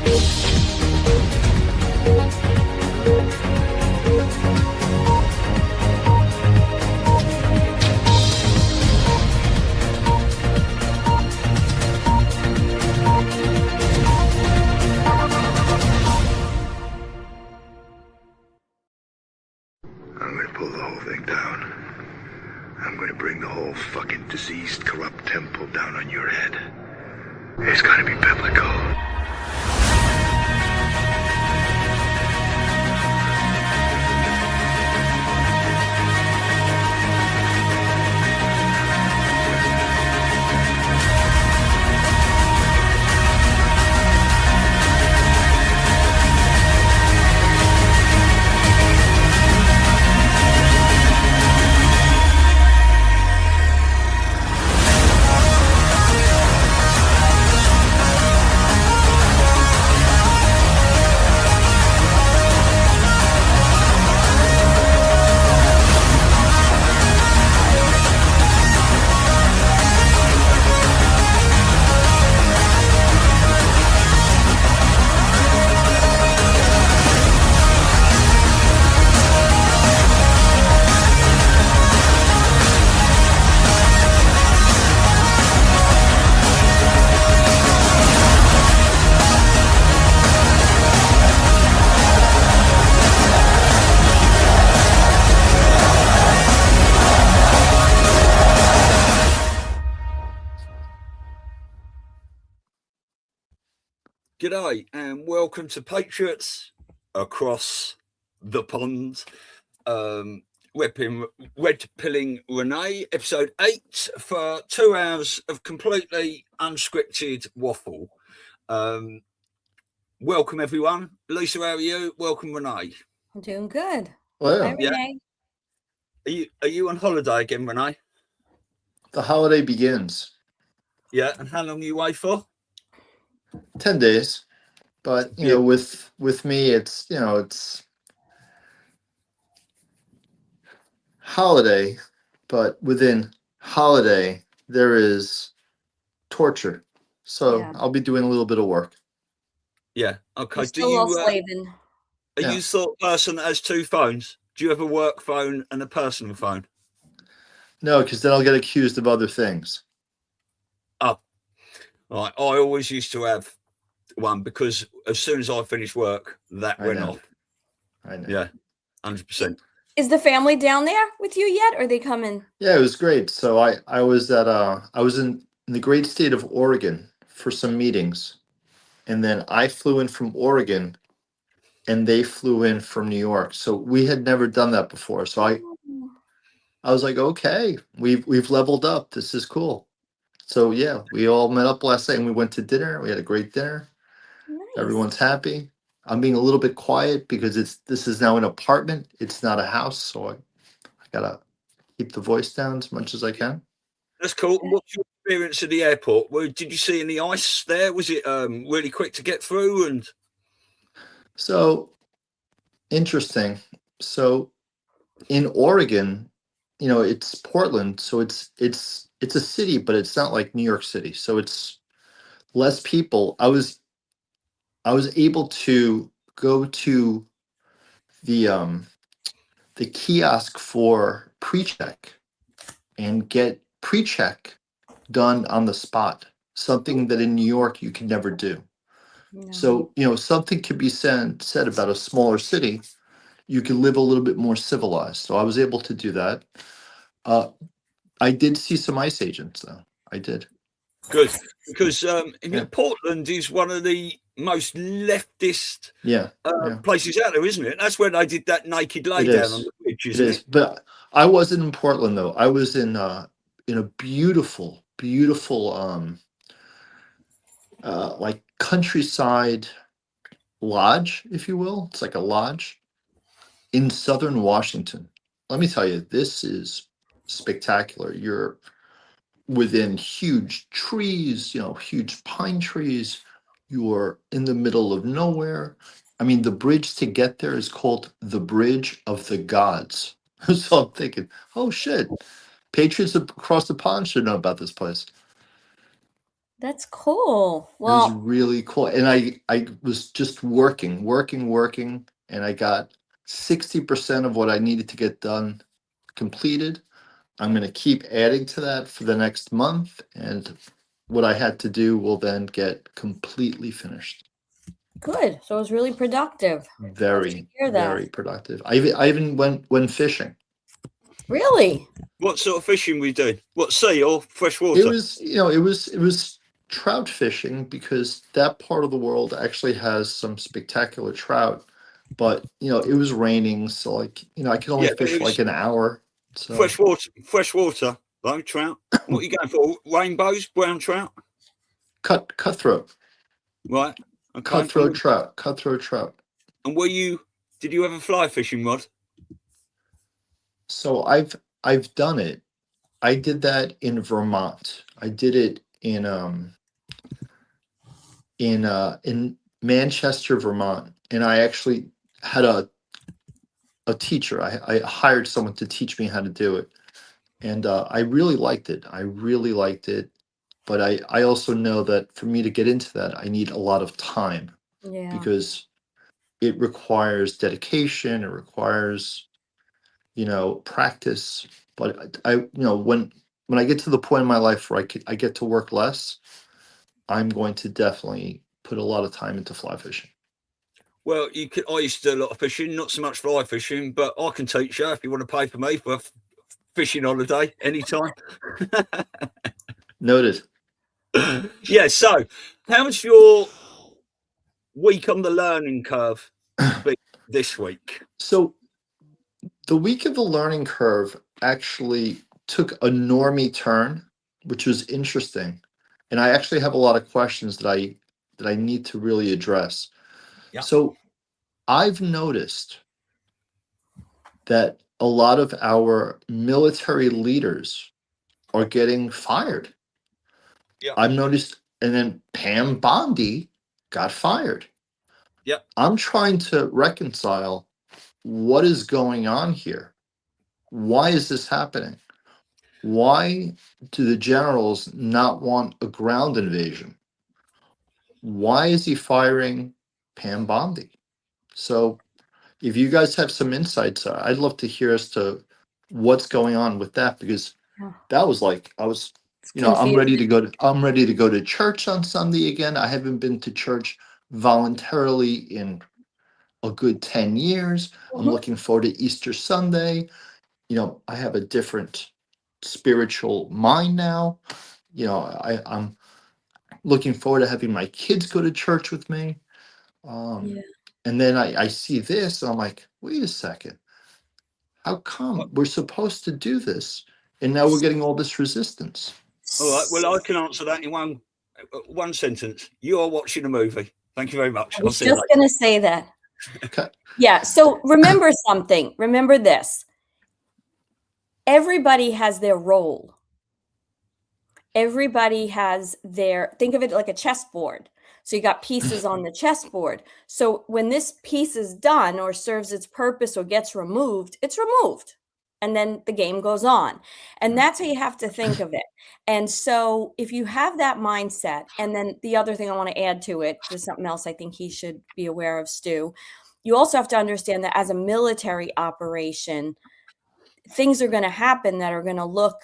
I'm gonna pull the whole thing down. I'm gonna bring the whole fucking diseased, corrupt temple down on your head. It's gonna be biblical. G'day and welcome to Patriots Across The Pond. Red-pilling Rene, episode 8 for 2 hours of completely unscripted waffle. Welcome everyone. Lisa, how are you? Welcome Rene. I'm doing good. Well, Hi, Rene. Are you on holiday again, Rene? the holiday begins. Yeah, and how long are you away for? 10 days. But, you know, with me, it's holiday, but within holiday, there is torture. So Yeah. I'll be doing a little bit of work. Yeah, okay. You're still all slaving. Are you the sort of person that has 2 phones? Do you have a work phone and a personal phone? No, because then I'll get accused of other things. Oh, right. I always used to have one because as soon as I finished work, that went off. I know. Yeah, 100%. Is the family down there with you yet? Or are they coming? Yeah, it was great. So I was in the great state of Oregon for some meetings. And then I flew in from Oregon and they flew in from New York. So we had never done that before. So I was like, okay, we've leveled up. This is cool. So yeah, we all met up last night and we went to dinner. We had a great dinner. Nice. Everyone's happy. I'm being a little bit quiet because this is now an apartment. It's not a house, so I gotta keep the voice down as much as I can. That's cool. What's your experience at the airport? Did you see any ice there? Was it really quick to get through? And So interesting. So in Oregon, you know, it's Portland, so it's a city, but it's not like New York City. So it's less people. I was able to go to the kiosk for pre-check and get pre-check done on the spot, something that in New York you can never do. No. So, you know, something could be said about a smaller city. You can live a little bit more civilized. So I was able to do that. I did see some ICE agents, though. I did. good, because Portland is one of the most leftist places out there, isn't it? That's where they did that naked lay down on the beach, isn't it? But I wasn't in Portland, though. I was in a beautiful, like countryside lodge, if you will. It's like a lodge in southern Washington. Let me tell you, this is spectacular. You're within huge trees, you know, huge pine trees. You're in the middle of nowhere. I mean, the bridge to get there is called the Bridge of the Gods. So I'm thinking, oh shit, Patriots Across the Pond should know about this place. That's cool. It was Well, really cool. And I was just working, and I got 60% of what I needed to get done completed. I'm going to keep adding to that for the next month, and what I had to do will then get completely finished. good. So it was really productive. Very, Hear that. very productive. I even went fishing. Really? What sort of fishing were you doing? What, sea or fresh water? It was, it was trout fishing, because that part of the world actually has some spectacular trout. But it was raining, so like I could only fish for like an hour. So fresh water, though, trout. What are you going for? Rainbows, brown trout? Cutthroat. Right. Okay. Cutthroat trout. And did you ever fly fishing, Rod? So I've done it. I did that in Vermont. I did it in Manchester, Vermont, and I actually had a teacher. I hired someone to teach me how to do it, and I really liked it. But I also know that for me to get into that, I need a lot of time, because it requires dedication. It requires practice. But when I get to the point in my life where I get to work less, I'm going to definitely put a lot of time into fly fishing. Well, I used to do a lot of fishing, not so much fly fishing, but I can teach you if you want to pay for me for a fishing holiday anytime. Noted. Yeah. So, how's your week on the learning curve been this week? So, the week of the learning curve actually took a normie turn, which was interesting, and I actually have a lot of questions that I need to really address. Yeah. So I've noticed that a lot of our military leaders are getting fired. Yeah. I've noticed, and then Pam Bondi got fired. Yeah. I'm trying to reconcile what is going on here. Why is this happening? Why do the generals not want a ground invasion? Why is he firing Pam Bondi? So if you guys have some insights, I'd love to hear as to what's going on with that, because that was like, I'm ready to go to church on Sunday again. I haven't been to church voluntarily in a good 10 years. I'm looking forward to Easter Sunday. I have a different spiritual mind now. I'm looking forward to having my kids go to church with me. And then I see this, and I'm like, wait a second. How come we're supposed to do this, and now we're getting all this resistance? All right. Well, I can answer that in one sentence. You are watching a movie. Thank you very much. I was just going to say that. Okay. Yeah. So remember something. Remember this. Everybody has their role. Everybody has think of it like a chessboard. So you got pieces on the chessboard. So when this piece is done or serves its purpose or gets removed, it's removed. And then the game goes on. And that's how you have to think of it. And so if you have that mindset, and then the other thing I want to add to it, there's something else I think he should be aware of, Stu. You also have to understand that as a military operation, things are going to happen that are going to look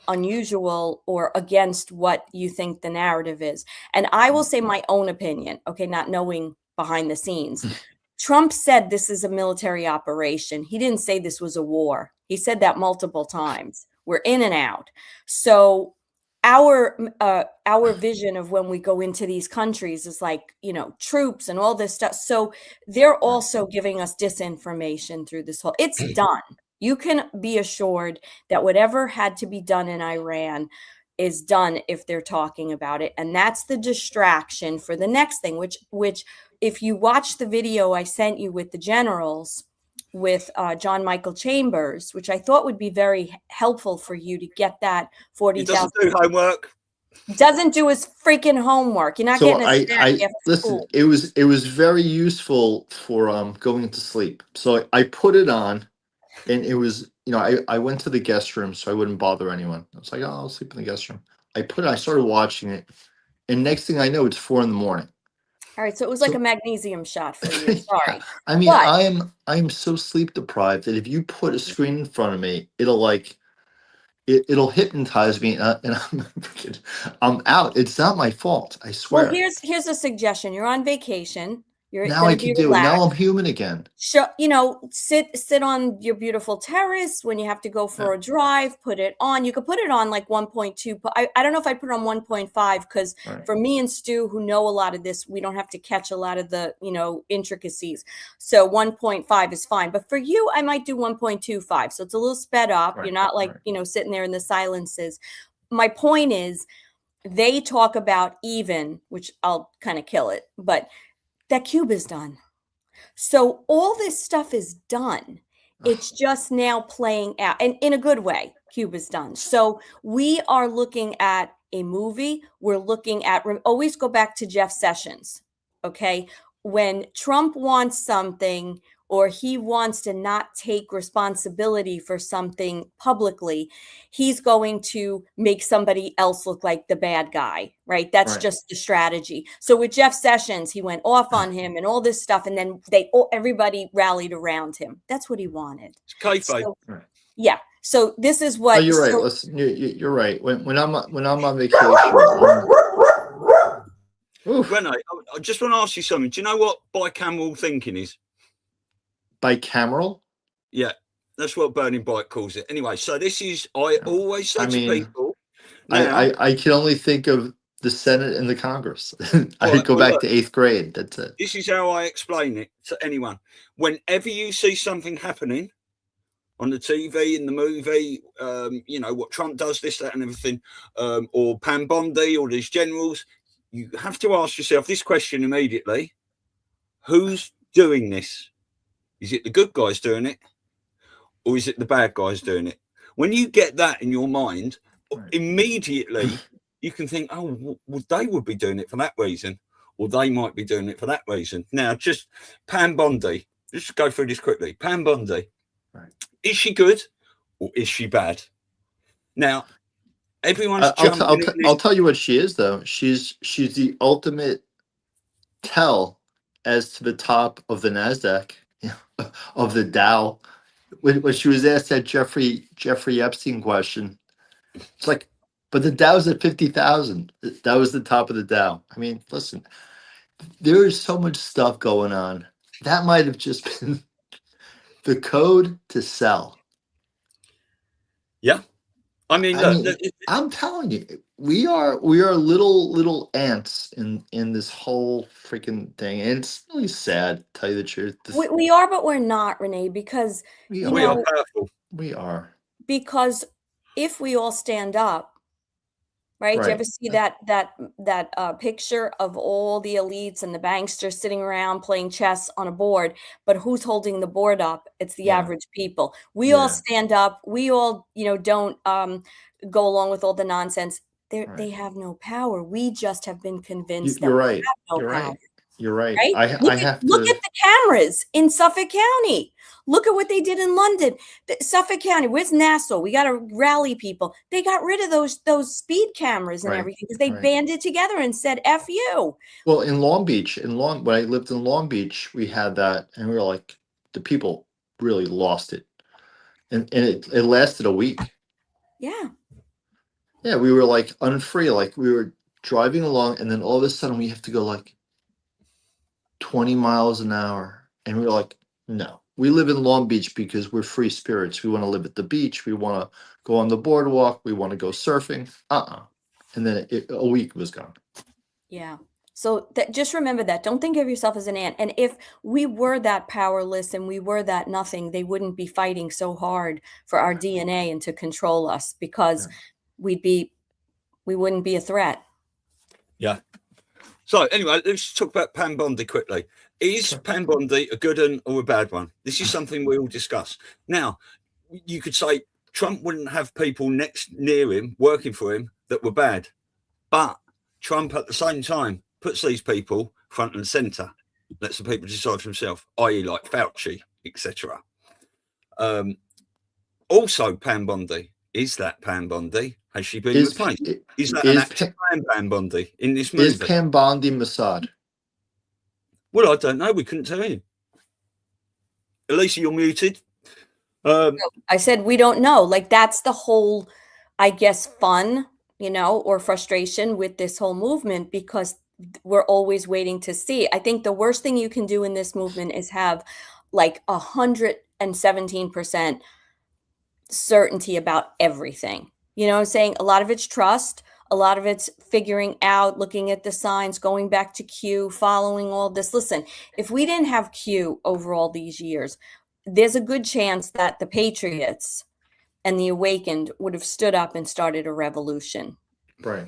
unusual or against what you think the narrative is. And I will say my own opinion, okay, not knowing behind the scenes. Trump said this is a military operation. He didn't say this was a war. He said that multiple times. We're in and out. So our vision of when we go into these countries is like, troops and all this stuff. So they're also giving us disinformation through this whole, it's done. You can be assured that whatever had to be done in Iran is done if they're talking about it. And that's the distraction for the next thing, which if you watch the video I sent you with the generals, with John Michael Chambers, which I thought would be very helpful for you to get that 40,000. He doesn't do homework. Doesn't do his freaking homework. You're not getting a snack after listen, school. it was very useful for going to sleep. So I put it on, and it was, I went to the guest room so I wouldn't bother anyone. I was like, oh, I'll sleep in the guest room. I started watching it, And next thing I know, it's 4 a.m. All right, so it was like a magnesium shot for you. Sorry. Yeah. I mean, I'm so sleep deprived that if you put a screen in front of me, it'll hypnotize me, and I'm out. It's not my fault. I swear. Well, here's a suggestion. You're on vacation. You're now I can do it. Now I'm human again. Sit on your beautiful terrace when you have to go for a drive. Put it on. You could put it on like 1.2. I don't know if I put it on 1.5 because for me and Stu, who know a lot of this, we don't have to catch a lot of the intricacies. So 1.5 is fine. But for you, I might do 1.25. So it's a little sped up. You're not like sitting there in the silences. My point is, they talk about even, which I'll kind of kill it, but that cube is done. So all this stuff is done. It's just now playing out, and in a good way. Cube is done. So we are looking at a movie. We're looking at, always go back to Jeff Sessions. Okay. When Trump wants something, or he wants to not take responsibility for something publicly, he's going to make somebody else look like the bad guy, right? That's just the strategy. So with Jeff Sessions, he went off on him and all this stuff, and then everybody rallied around him. That's what he wanted. So, yeah. So this is what. Oh, you're right. Listen, you're right. When I'm on vacation. Rene, I just want to ask you something. Do you know what bicameral thinking is? Bicameral? Yeah, that's what Burning Bike calls it. Anyway, so this is, I always say to people. Now, I can only think of the Senate and the Congress. I go back to 8th grade. That's it. This is how I explain it to anyone. Whenever you see something happening on the TV, in the movie, what Trump does, this, that, and everything, or Pam Bondi, or these generals, you have to ask yourself this question immediately: who's doing this? Is it the good guys doing it, or is it the bad guys doing it? When you get that in your mind, immediately you can think, oh, well, they would be doing it for that reason, or they might be doing it for that reason. Now, just Pam Bondi, just go through this quickly. Pam Bondi, is she good or is she bad? Now, everyone's I'll tell you what she is, though. She's the ultimate tell as to the top of the NASDAQ. Of the Dow, when she was asked that Jeffrey Epstein question, it's like, but the Dow's at 50,000. That was the top of the Dow. I mean, listen, there is so much stuff going on. That might have just been the code to sell. Yeah, I mean, I'm telling you, we are little ants in this whole freaking thing, and it's really sad, to tell you the truth. We are, but we're not, Rene, because we are powerful. We are, because if we all stand up, right? Do you ever see that picture of all the elites and the banksters sitting around playing chess on a board? But who's holding the board up? It's the average people. We all stand up. We all, don't go along with all the nonsense. They have no power. We just have been convinced you're that right. We have no You're power. right. You're right. Right? I have to look at the cameras in Suffolk County. Look at what they did in London. Suffolk County, where's Nassau? We got to rally people. They got rid of those speed cameras and everything because they banded together and said, F you. Well, in Long Beach, when I lived in Long Beach, we had that, and we were like, the people really lost it. And it lasted a week. Yeah. Yeah, we were like unfree. Like we were driving along, and then all of a sudden we have to go like 20 miles an hour. And we were like, no, we live in Long Beach because we're free spirits. We want to live at the beach. We want to go on the boardwalk. We want to go surfing. And then a week was gone. Yeah. So just remember that. Don't think of yourself as an ant. And if we were that powerless and we were that nothing, they wouldn't be fighting so hard for our DNA and to control us, because we wouldn't be a threat. Yeah. So anyway, let's talk about Pam Bondi quickly. Is Pam Bondi a good one or a bad one? This is something we all discuss. Now, you could say Trump wouldn't have people near him working for him that were bad, but Trump at the same time puts these people front and center, lets the people decide for themselves, i.e. like Fauci, etc. Also, Pam Bondi, Is that Pam Bondi? Has she been Is replaced? P- Is that an is actor playing Pam Bondi in this is movie? Pam Bondi Mossad? Well, I don't know. We couldn't tell you. Elisa, you're muted. I said we don't know. Like that's the whole, I guess, fun, or frustration with this whole movement because we're always waiting to see. I think the worst thing you can do in this movement is have like 117% certainty about everything. You know what I'm saying? A lot of it's trust, a lot of it's figuring out, looking at the signs, going back to Q, following all this. Listen, if we didn't have Q over all these years, there's a good chance that the Patriots and the Awakened would have stood up and started a revolution. Right.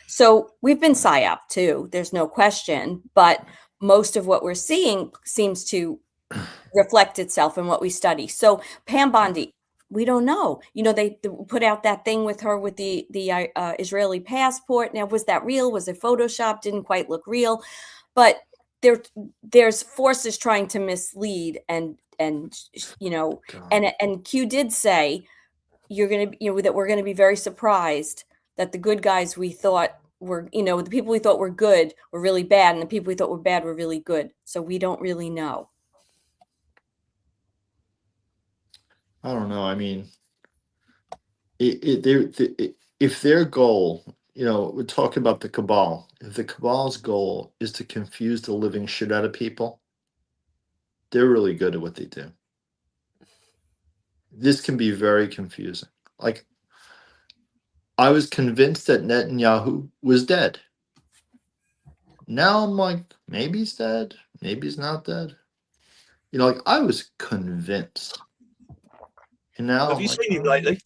So we've been psyop too, there's no question, but most of what we're seeing seems to reflect itself in what we study. So Pam Bondi, we don't know. They put out that thing with her with the Israeli passport. Now, was that real? Was it Photoshop? Didn't quite look real, but there's forces trying to mislead and Q did say that we're gonna be very surprised that the good guys we thought were, the people we thought were good were really bad, and the people we thought were bad were really good. So we don't really know. I don't know. I mean, if their goal, we're talking about the cabal. If the cabal's goal is to confuse the living shit out of people, they're really good at what they do. This can be very confusing. Like, I was convinced that Netanyahu was dead. Now I'm like, maybe he's dead, maybe he's not dead. I was convinced. And now Have you seen him lately?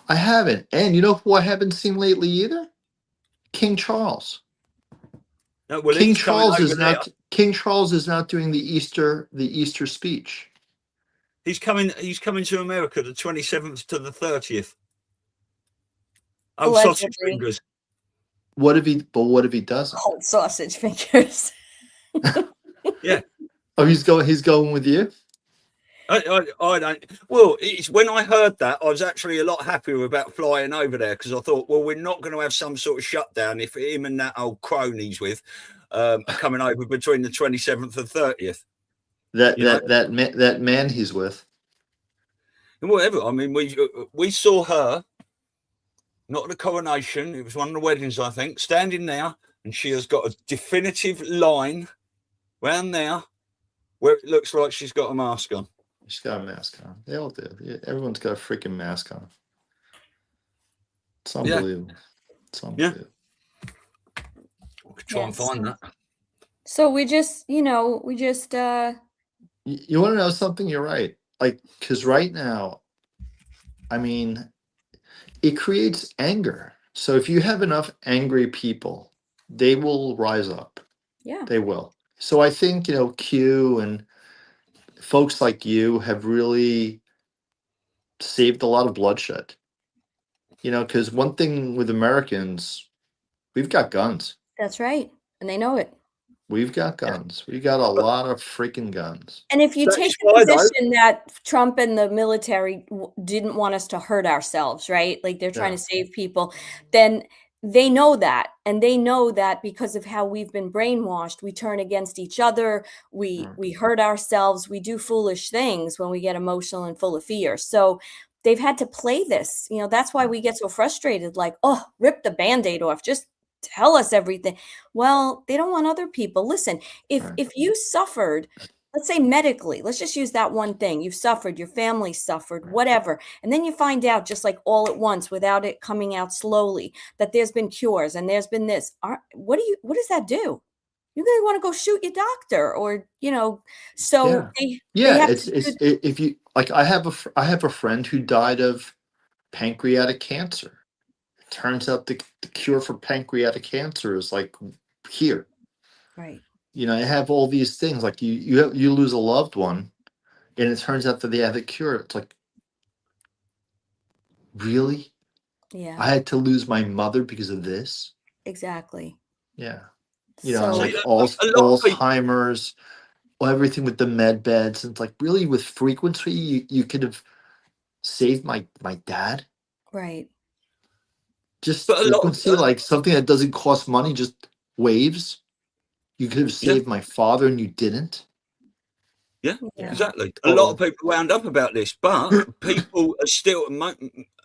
I haven't. And you know who I haven't seen lately either? King Charles. No, well, King Charles is not doing the Easter speech. He's coming to America the 27th to the 30th. Oh, Allegedly. sausage fingers. What if he doesn't? Cold sausage fingers. Yeah. Oh, he's going with you? I don't. Well, it's when I heard that, I was actually a lot happier about flying over there because I thought, well, we're not going to have some sort of shutdown if him and that old crone he's with are coming over between the 27th and 30th. That man he's with. And whatever. I mean, we saw her, not at the coronation. It was one of the weddings, I think, standing there, and she has got a definitive line round there where it looks like she's got a mask on. She's got a mask on. They all do. Everyone's got a freaking mask on. It's unbelievable. It's unbelievable. Yeah. We could try and find that. So we just. You want to know something? You're right. Like, because right now, I mean, it creates anger. So if you have enough angry people, they will rise up. Yeah. They will. So I think, Q and folks like you have really saved a lot of bloodshed. Because one thing with Americans, we've got guns. That's right. And they know it. We've got guns. We got a lot of freaking guns. And if you take the position that Trump and the military didn't want us to hurt ourselves, right? Like they're trying to save people, then they know that. And they know that because of how we've been brainwashed, we turn against each other. We hurt ourselves. We do foolish things when we get emotional and full of fear. So they've had to play this. That's why we get so frustrated. Like, oh, rip the Band-Aid off. Just tell us everything. Well, they don't want other people. Listen, if you suffered, let's say medically, let's just use that one thing. You've suffered, your family suffered, whatever. And then you find out just like all at once without it coming out slowly that there's been cures and there's been this. What does that do? You're going to want to go shoot your doctor or, so if you like, I have a friend who died of pancreatic cancer. Turns out the cure for pancreatic cancer is like here. Right. I have all these things like you lose a loved one and it turns out that they have the cure. It's like, really? Yeah. I had to lose my mother because of this. Exactly. Yeah. like Alzheimer's, everything with the med beds. And it's like, really, with frequency, you could have saved my dad. Right. Just But a lot of frequency, like something that doesn't cost money, just waves. You could have yeah, saved my father and you didn't. yeah, Yeah. exactly. A lot of Uh-oh. people wound up about this, but people are still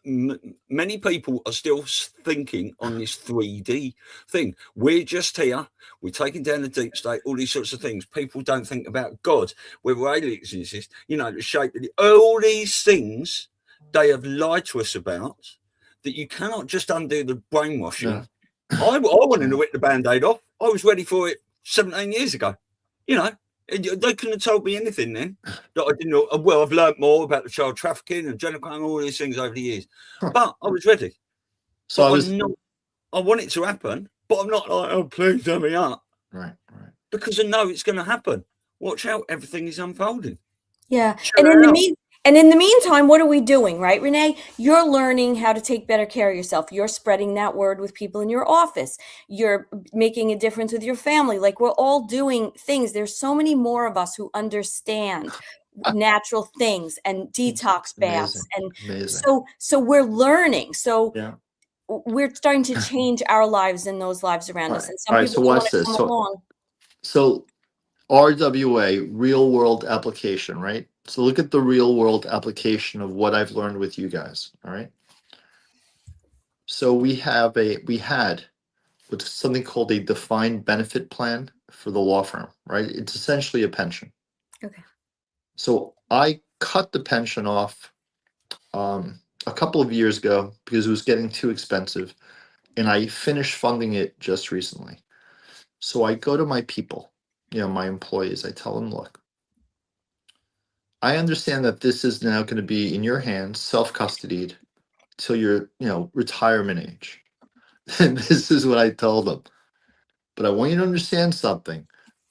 many people are still thinking on this 3D thing. We're just here. We're taking down the deep state. All these sorts of things. People don't think about God, whether aliens exist. You know, the shape of all these things they have lied to us about. That you cannot just undo the brainwashing. No. I wanted to rip the band-aid off. I was ready for it 17 years ago. You know, they couldn't have told me anything then that I didn't know. Well, I've learned more about the child trafficking and gender crime, all these things over the years. Huh. But I was ready. So But I want it to happen, but I'm not like, oh, please let me up. right. Because I know it's going to happen. Watch out, everything is unfolding. Yeah. Chill And in the meantime, what are we doing, right, Renee? You're learning how to take better care of yourself. You're spreading that word with people in your office. You're making a difference with your family. Like, we're all doing things. There's so many more of us who understand natural things and detox baths. And Amazing. so we're learning. So Yeah. we're starting to change our lives and those lives around us. And some All right, people so want watch to this. come So along. So RWA, real world application, right? So look at the real world application of what I've learned with you guys. All right. So we had what's something called a defined benefit plan for the law firm, right? It's essentially a pension. Okay. So I cut the pension off a couple of years ago because it was getting too expensive, and I finished funding it just recently. So I go to my people, my employees. I tell them, look, I understand that this is now going to be in your hands, self-custodied till your, retirement age. And this is what I told them. But I want you to understand something.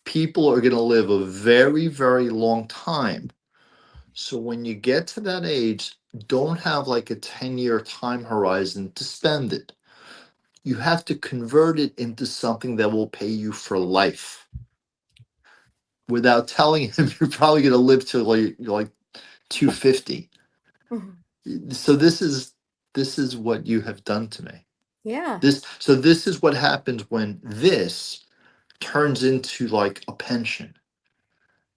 People are going to live a very, very long time. So when you get to that age, don't have like a 10-year time horizon to spend it. You have to convert it into something that will pay you for life. Without telling him you're probably going to live till like 250. Mhm. So this is what you have done to me. Yeah. This is what happens when this turns into like a pension.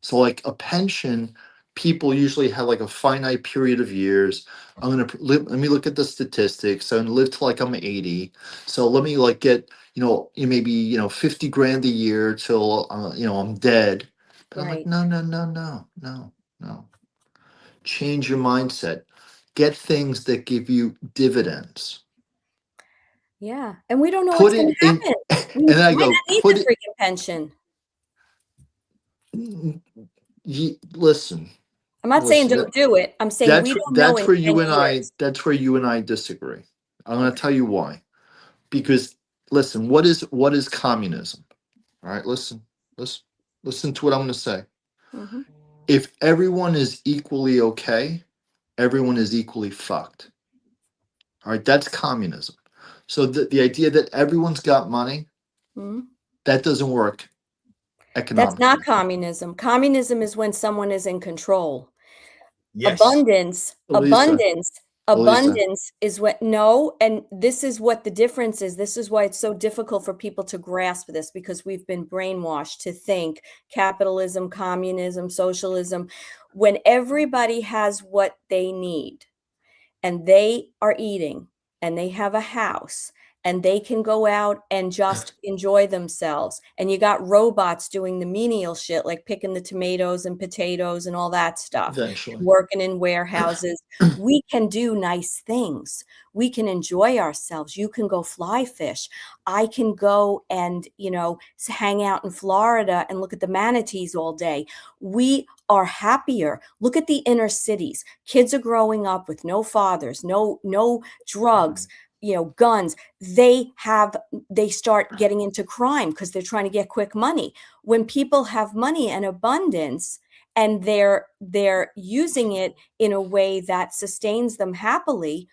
So like a pension, people usually have like a finite period of years. I'm gonna let me look at the statistics. I'm gonna live till like I'm 80. So let me like get maybe 50 grand a year till I'm dead. But I'm like, Right. no. Change your mindset. Get things that give you dividends. Yeah. And we don't know Put what's going it to in, happen. We and then I might go, not need put the it. freaking pension. Listen, I'm not saying don't do it. I'm saying we don't know that's in where 10 you and I years. that's where you and I disagree. I'm going to Okay. tell you why. Because listen, what is communism? All right, listen to what I'm going to say. Hmm. If everyone is equally okay, everyone is equally fucked. All right, that's communism. So the idea that everyone's got money, Hmm. that doesn't work That's not economically. communism. Communism is when someone is in control. Yes. Abundance, Elisa, abundance, Elisa, abundance is what, no, and this is what the difference is. This is why it's so difficult for people to grasp this, because we've been brainwashed to think capitalism, communism, socialism, when everybody has what they need and they are eating and they have a house and they can go out and just enjoy themselves. And you got robots doing the menial shit, like picking the tomatoes and potatoes and all that stuff, eventually. working in warehouses. We can do nice things. We can enjoy ourselves. You can go fly fish. I can go and, hang out in Florida and look at the manatees all day. We are happier. Look at the inner cities. Kids are growing up with no fathers, no drugs, guns. They start getting into crime because they're trying to get quick money. When people have money and abundance and they're using it in a way that sustains them happily,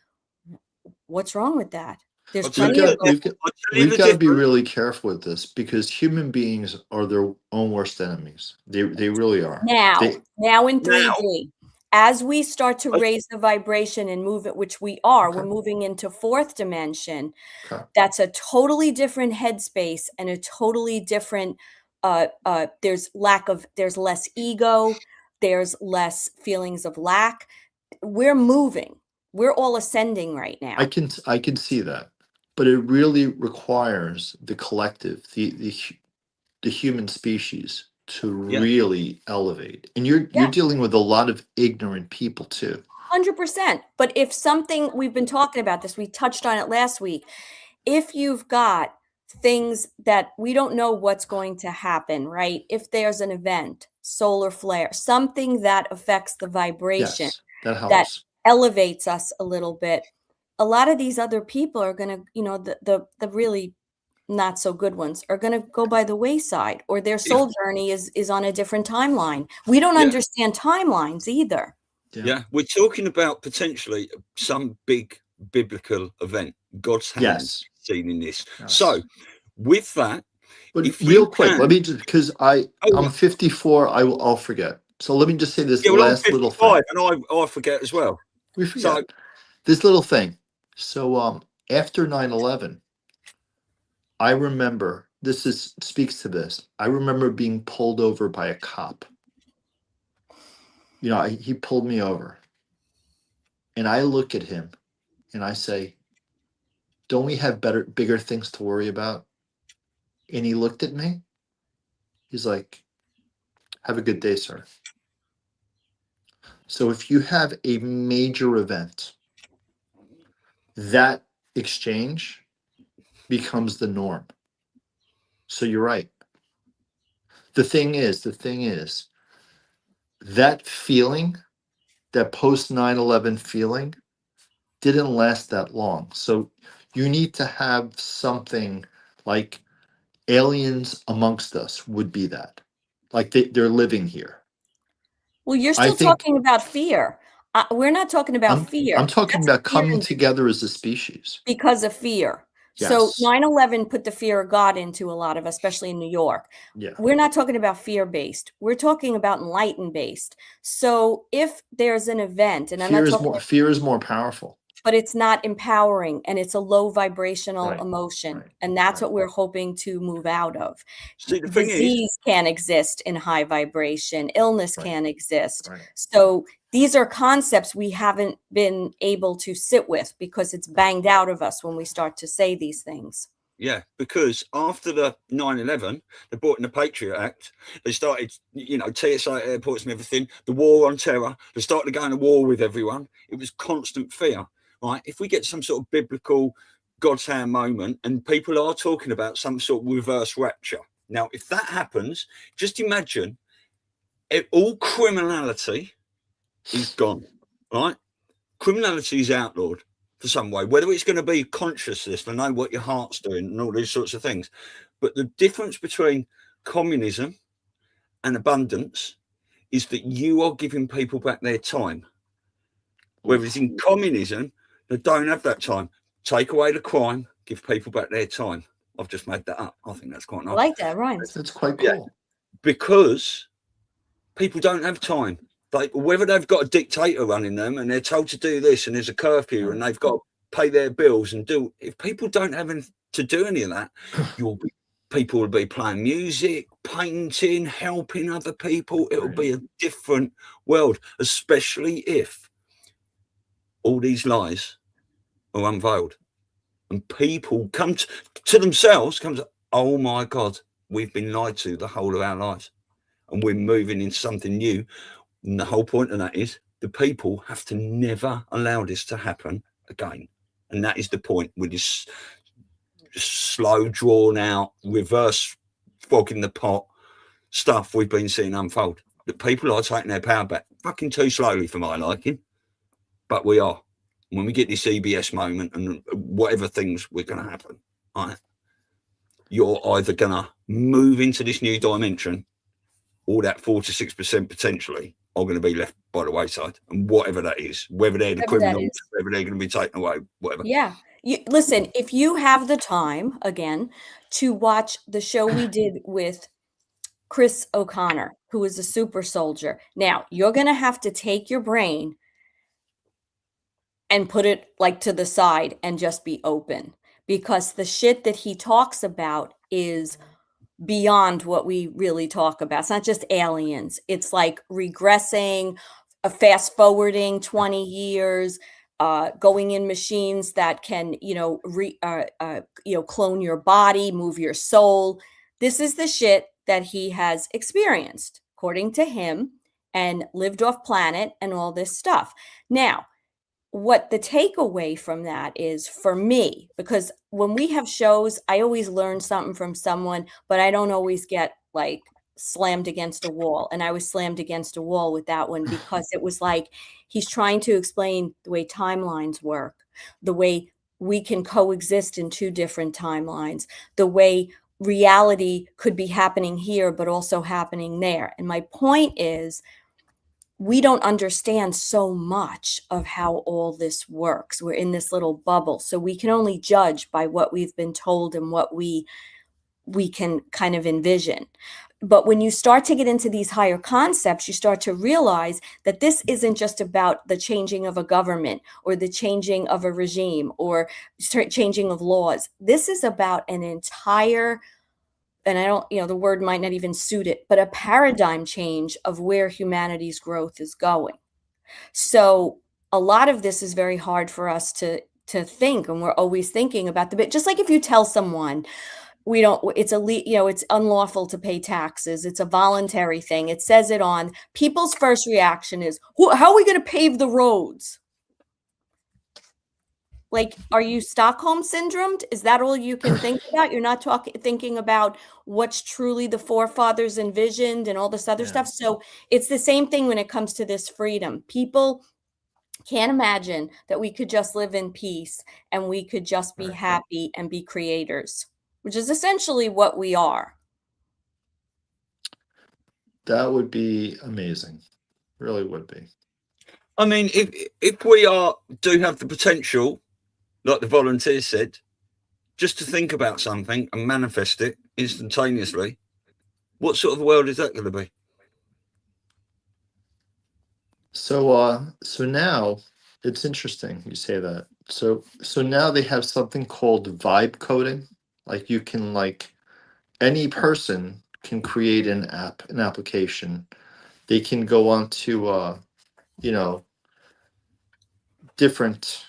what's wrong with that? There's I'll tell We've plenty of you, got those. we've got I'll tell you we've the got to be difference. really careful with this because human beings are their own worst enemies. They really are. Now They in Now, 3D. as we start to I- raise the vibration and move it, which we are, Okay. we're moving into fourth dimension. Okay. That's a totally different headspace and a totally different, there's less ego, there's less feelings of lack. We're moving. We're all ascending right now. I can see that, but it really requires the collective, the human species to Yeah. really elevate. And you're Yeah. dealing with a lot of ignorant people too. 100%. But if something, we've been talking about this, we touched on it last week. If you've got things that we don't know what's going to happen, right? If there's an event, solar flare, something that affects the vibration, Yes, that that helps. elevates us a little bit, a lot of these other people are going to, the really not so good ones are going to go by the wayside, or their soul journey is on a different timeline. We don't understand timelines either. Yeah, we're talking about potentially some big biblical event, God's hand Yes. seen in this. Yes. So with that, But if real you quick, can- let me just, because I'm 54, I'll forget. So let me just say this I'm last little thing. 55 and I forget as well. We forget So this little thing. So after 9/11, I remember speaks to this. I remember being pulled over by a cop. He pulled me over, and I look at him, and I say, "Don't we have bigger things to worry about?" And he looked at me. He's like, "Have a good day, sir." So if you have a major event, that exchange becomes the norm. So you're right. The thing is, that feeling, that post 9/11 feeling, didn't last that long. So you need to have something like aliens amongst us would be that. Like they're living here. Well, you're I still think talking about fear. We're not talking about fear. I'm talking That's about fear coming together as a species. because of fear. So Yes. 9/11 put the fear of God into a lot of, especially in New York. Yeah. We're not talking about fear-based. We're talking about enlightened-based. So if there's an event, and I'm not talking, Fear is more powerful. but it's not empowering, and it's a low vibrational Right, emotion. right, And that's right. what we're hoping to move out of. see, the thing is, Disease can exist in high vibration. Illness Right, can exist. right. So these are concepts we haven't been able to sit with because it's banged out of us when we start to say these things. yeah, because after the 9/11, they brought in the Patriot Act. They started, TSA at airports and everything. The war on terror. They started going to war with everyone. It was constant fear, right? If we get some sort of biblical God's hand moment, and people are talking about some sort of reverse rapture. Now, if that happens, just imagine all criminality is gone, right? Criminality is outlawed for some way, whether it's going to be consciousness to know what your heart's doing and all these sorts of things. But the difference between communism and abundance is that you are giving people back their time. Whereas in communism, they don't have that time. Take away the crime, give people back their time. I've just made that up. I think that's quite nice. I like that, rhymes. That's quite cool. Yeah. Because people don't have time. Whether they've got a dictator running them and they're told to do this and there's a curfew and they've got to pay their bills and if people don't have to do any of that, people will be playing music, painting, helping other people. It'll be a different world, especially if all these lies are unveiled and people come to themselves, oh my God, we've been lied to the whole of our lives and we're moving into something new. And the whole point of that is the people have to never allow this to happen again. And that is the point with this slow, drawn out, reverse frog in the pot stuff we've been seeing unfold. The people are taking their power back fucking too slowly for my liking. But we are. When we get this EBS moment and whatever things we're going to happen, right, you're either going to move into this new dimension or that 4 to 6% potentially are going to be left by the wayside, and whatever that is, whether they're the criminals, whether they're going to be taken away, whatever. Yeah. Listen, if you have the time, again, to watch the show we did with Chris O'Connor, who is a super soldier. Now, you're going to have to take your brain and put it like to the side and just be open, because the shit that he talks about is beyond what we really talk about. It's not just aliens. It's like regressing, fast forwarding 20 years, going in machines that can, clone your body, move your soul. This is the shit that he has experienced, according to him, and lived off planet and all this stuff. Now, what the takeaway from that is for me, because when we have shows, I always learn something from someone, but I don't always get like slammed against a wall. And I was slammed against a wall with that one, because it was like he's trying to explain the way timelines work, the way we can coexist in two different timelines, the way reality could be happening here, but also happening there. And my point is, we don't understand so much of how all this works. We're in this little bubble, so we can only judge by what we've been told and what we can kind of envision. But when you start to get into these higher concepts, you start to realize that this isn't just about the changing of a government or the changing of a regime or changing of laws. This is about an entire, and I don't, the word might not even suit it, but a paradigm change of where humanity's growth is going. So a lot of this is very hard for us to think, and we're always thinking about the bit. Just like if you tell someone, it's unlawful to pay taxes. It's a voluntary thing. It says it on people's first reaction is, how are we going to pave the roads? Like, are you Stockholm syndromed? Is that all you can think about? You're not thinking about what's truly the forefathers envisioned and all this other stuff. So it's the same thing when it comes to this freedom. People can't imagine that we could just live in peace and we could just be happy and be creators, which is essentially what we are. That would be amazing. Really would be. I mean, if we do have the potential, like the volunteers said, just to think about something and manifest it instantaneously, what sort of world is that going to be? So now it's interesting you say that. So now they have something called vibe coding. Like you can, any person can create an application. They can go on to different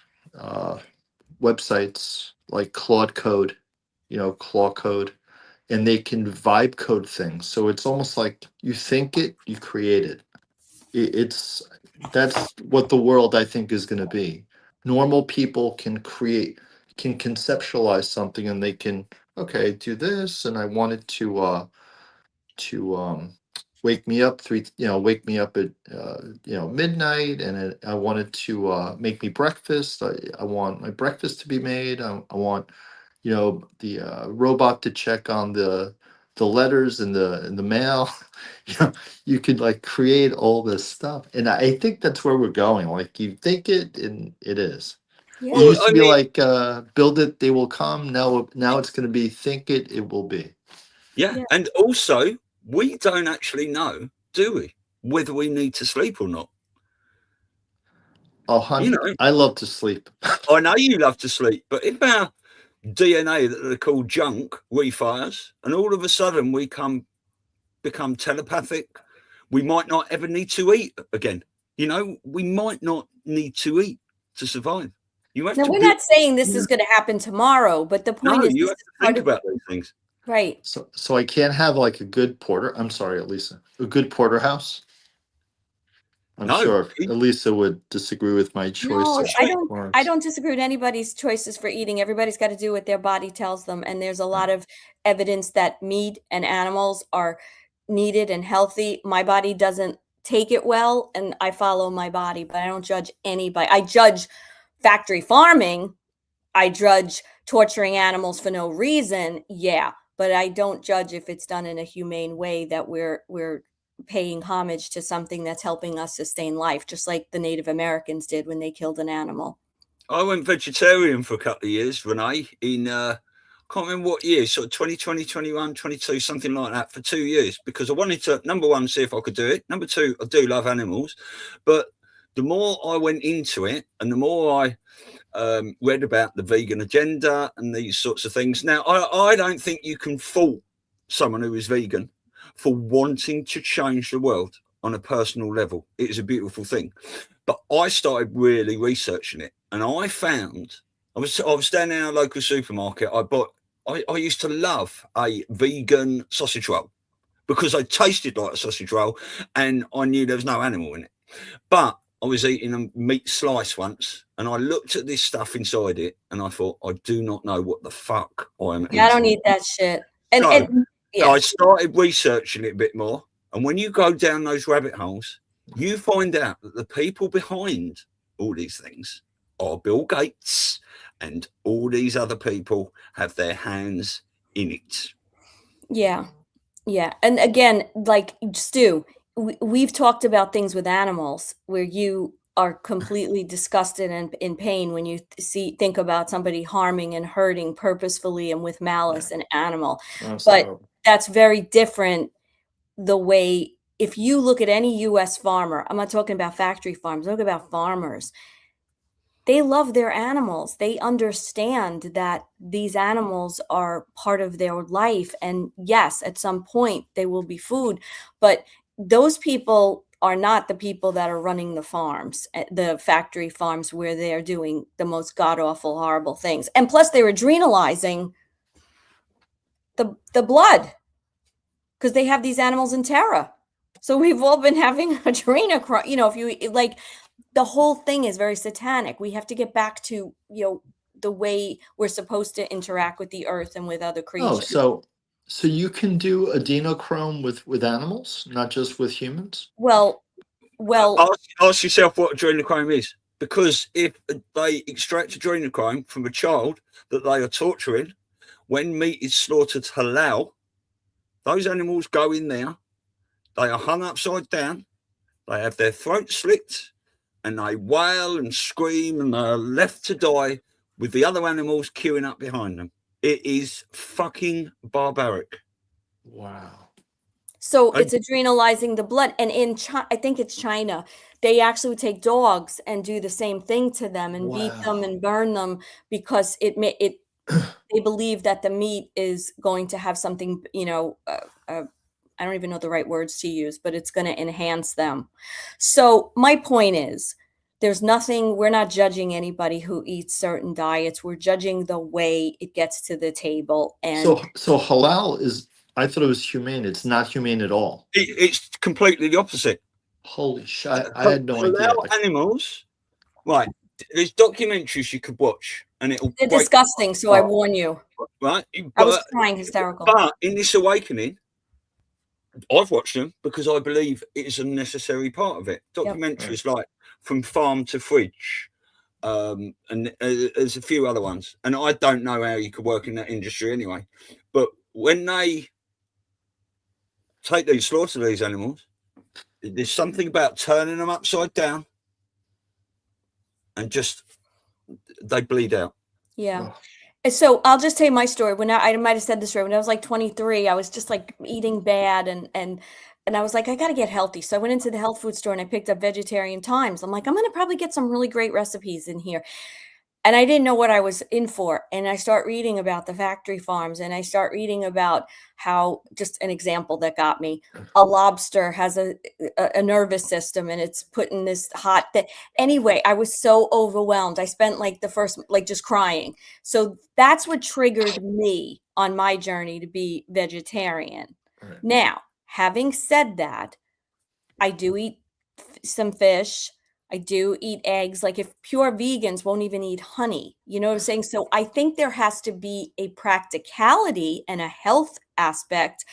websites like Claude Code, and they can vibe code things. So it's almost like you think it, you create it. That's what the world, I think, is going to be. Normal people can conceptualize something, and they can, do this, and I want it to wake me up at midnight, and I want it to make me breakfast. I want my breakfast to be made. I want the robot to check on the letters in the mail. You could create all this stuff, and I think that's where we're going. Like, you think it, and it is. Yeah. It used to be build it, they will come. Now it's going to be think it, it will be. Yeah, and also we don't actually know, do we, whether we need to sleep or not? Oh, honey, I love to sleep. I know you love to sleep, but if our DNA that they call junk refires, and all of a sudden we become telepathic, we might not ever need to eat again. We might not need to eat to survive. We're not saying this is going to happen tomorrow, but the point is, you have to think about those things. Right. So I can't have a good I'm sorry, Elisa, a good porterhouse. I'm sure Elisa would disagree with my choice. No, I don't disagree with anybody's choices for eating. Everybody's got to do what their body tells them. And there's a lot of evidence that meat and animals are needed and healthy. My body doesn't take it well, and I follow my body, but I don't judge anybody. I judge factory farming. I judge torturing animals for no reason. Yeah. But I don't judge if it's done in a humane way, that we're paying homage to something that's helping us sustain life, just like the Native Americans did when they killed an animal. I went vegetarian for a couple of years, Rene, in can't remember what year, sort of 2020, 21, 22, something like that, for 2 years, because I wanted to, number one, see if I could do it. Number two, I do love animals. But the more I went into it and the more I read about the vegan agenda and these sorts of things. Now, I don't think you can fault someone who is vegan for wanting to change the world on a personal level. It is a beautiful thing. But I started really researching it, and I found, I was standing in our local supermarket. I used to love a vegan sausage roll because they tasted like a sausage roll and I knew there was no animal in it. But I was eating a meat slice once and I looked at this stuff inside it and I thought, I do not know what the fuck I am eating. I don't eat that shit. And I started researching it a bit more. And when you go down those rabbit holes, you find out that the people behind all these things are Bill Gates, and all these other people have their hands in it. Yeah. And again, like Stu, we've talked about things with animals where you are completely disgusted and in pain when you think about somebody harming and hurting purposefully and with malice an animal. But that's very different. The way, if you look at any U.S. farmer, I'm not talking about factory farms, I'm talking about farmers. They love their animals. They understand that these animals are part of their life. And yes, at some point they will be food, but those people are not the people that are running the farms, the factory farms where they're doing the most god-awful, horrible things. And plus they're adrenalizing the blood because they have these animals in terror. So we've all been having adrenochrome, if you like, the whole thing is very satanic. We have to get back to, the way we're supposed to interact with the earth and with other creatures. Oh, so you can do adrenochrome with animals, not just with humans? Well, ask yourself what adrenochrome is, because if they extract adrenochrome from a child that they are torturing, when meat is slaughtered halal, those animals go in there, they are hung upside down, they have their throats slit, and they wail and scream, and they are left to die with the other animals queuing up behind them. It is fucking barbaric. Wow. So it's adrenalizing the blood. And in China, I think it's China, they actually would take dogs and do the same thing to them and beat them and burn them because they believe that the meat is going to have something, I don't even know the right words to use, but it's going to enhance them. So my point is, we're not judging anybody who eats certain diets. We're judging the way it gets to the table. And so halal is, I thought it was humane. It's not humane at all. It's completely the opposite. Holy shit. I had no idea. Animals, right. There's documentaries you could watch and they're disgusting. So I warn you. Right. I was crying hysterical. But in this awakening, I've watched them because I believe it is a necessary part of it. Documentaries like From Farm to Fridge, and there's a few other ones. And I don't know how you could work in that industry anyway. But when they slaughter these animals, there's something about turning them upside down and just they bleed out. Yeah. So I'll just tell you my story. When I might have said this story, when I was like 23, I was just like eating bad and I was like, I got to get healthy. So I went into the health food store and I picked up Vegetarian Times. I'm like, I'm going to probably get some really great recipes in here. And I didn't know what I was in for. And I start reading about the factory farms and I start reading about how, just an example that got me, a lobster has a nervous system and it's put in this hot thing. Anyway, I was so overwhelmed. I spent like the first, just crying. So that's what triggered me on my journey to be vegetarian. Right. Now, having said that, I do eat some fish. I do eat eggs. Like if pure vegans won't even eat honey, you know what I'm saying? So I think there has to be a practicality and a health aspect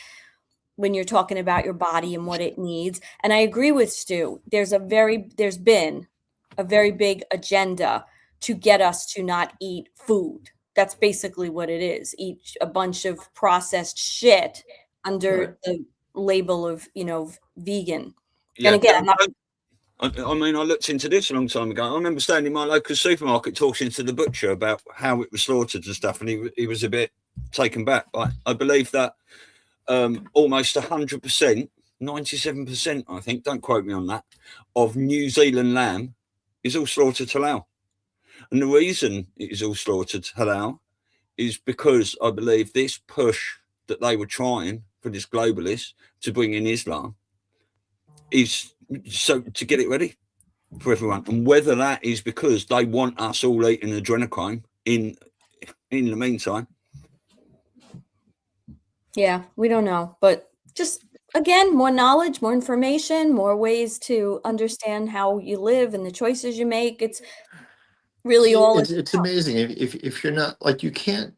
when you're talking about your body and what it needs. And I agree with Stu. There's been a very big agenda to get us to not eat food. That's basically what it is. Eat a bunch of processed shit under the label of, vegan. Yeah, and again, I mean, I looked into this a long time ago. I remember standing in my local supermarket talking to the butcher about how it was slaughtered and stuff, and he was a bit taken back. I believe that almost 100%, 97%, I think, don't quote me on that, of New Zealand lamb is all slaughtered halal. And the reason it is all slaughtered halal is because I believe this push that they were trying for this globalist to bring in Islam is so to get it ready for everyone. And whether that is because they want us all eating adrenochrome in the meantime. Yeah, we don't know. But just, again, more knowledge, more information, more ways to understand how you live and the choices you make. It's really all It's amazing if you're not like you can't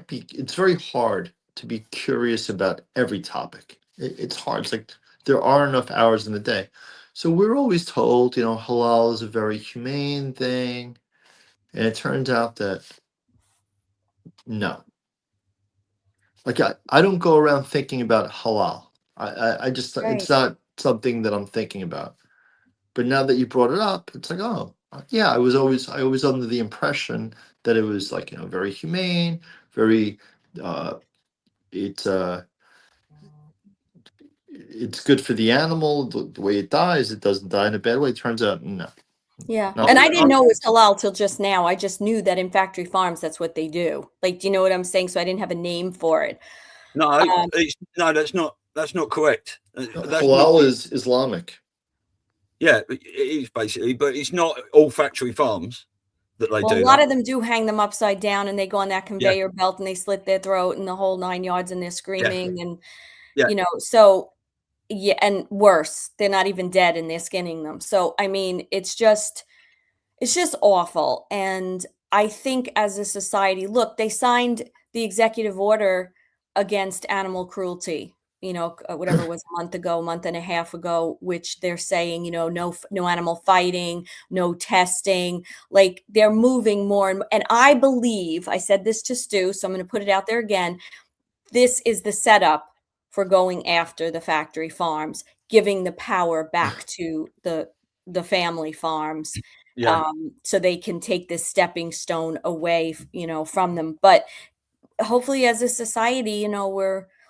be. It's very hard to be curious about every topic. It's hard. It's like there are enough hours in the day. So we're always told, halal is a very humane thing, and it turns out that no. Like I don't go around thinking about halal. I just Right. It's not something that I'm thinking about. But now that you brought it up, it's like, oh, yeah, I was always under the impression that it was like, very humane, very it's good for the animal, the way it dies, it doesn't die in a bad way. It turns out no. Yeah. No. And I didn't know it was halal till just now. I just knew that in factory farms, that's what they do. Like, do you know what I'm saying? So I didn't have a name for it. No, that's not correct. Halal is Islamic. Yeah, it is basically, but it's not all factory farms that they do. A lot of them do hang them upside down and they go on that conveyor belt and they slit their throat and the whole 9 yards and they're screaming and, so yeah, and worse, they're not even dead and they're skinning them. So, I mean, it's just awful. And I think as a society, look, they signed the executive order against animal cruelty, whatever it was a month and a half ago, which they're saying, no animal fighting, no testing, like they're moving more. And I believe, I said this to Stu, so I'm going to put it out there again. This is the setup for going after the factory farms, giving the power back to the family farms. So they can take this stepping stone away, from them. But hopefully as a society,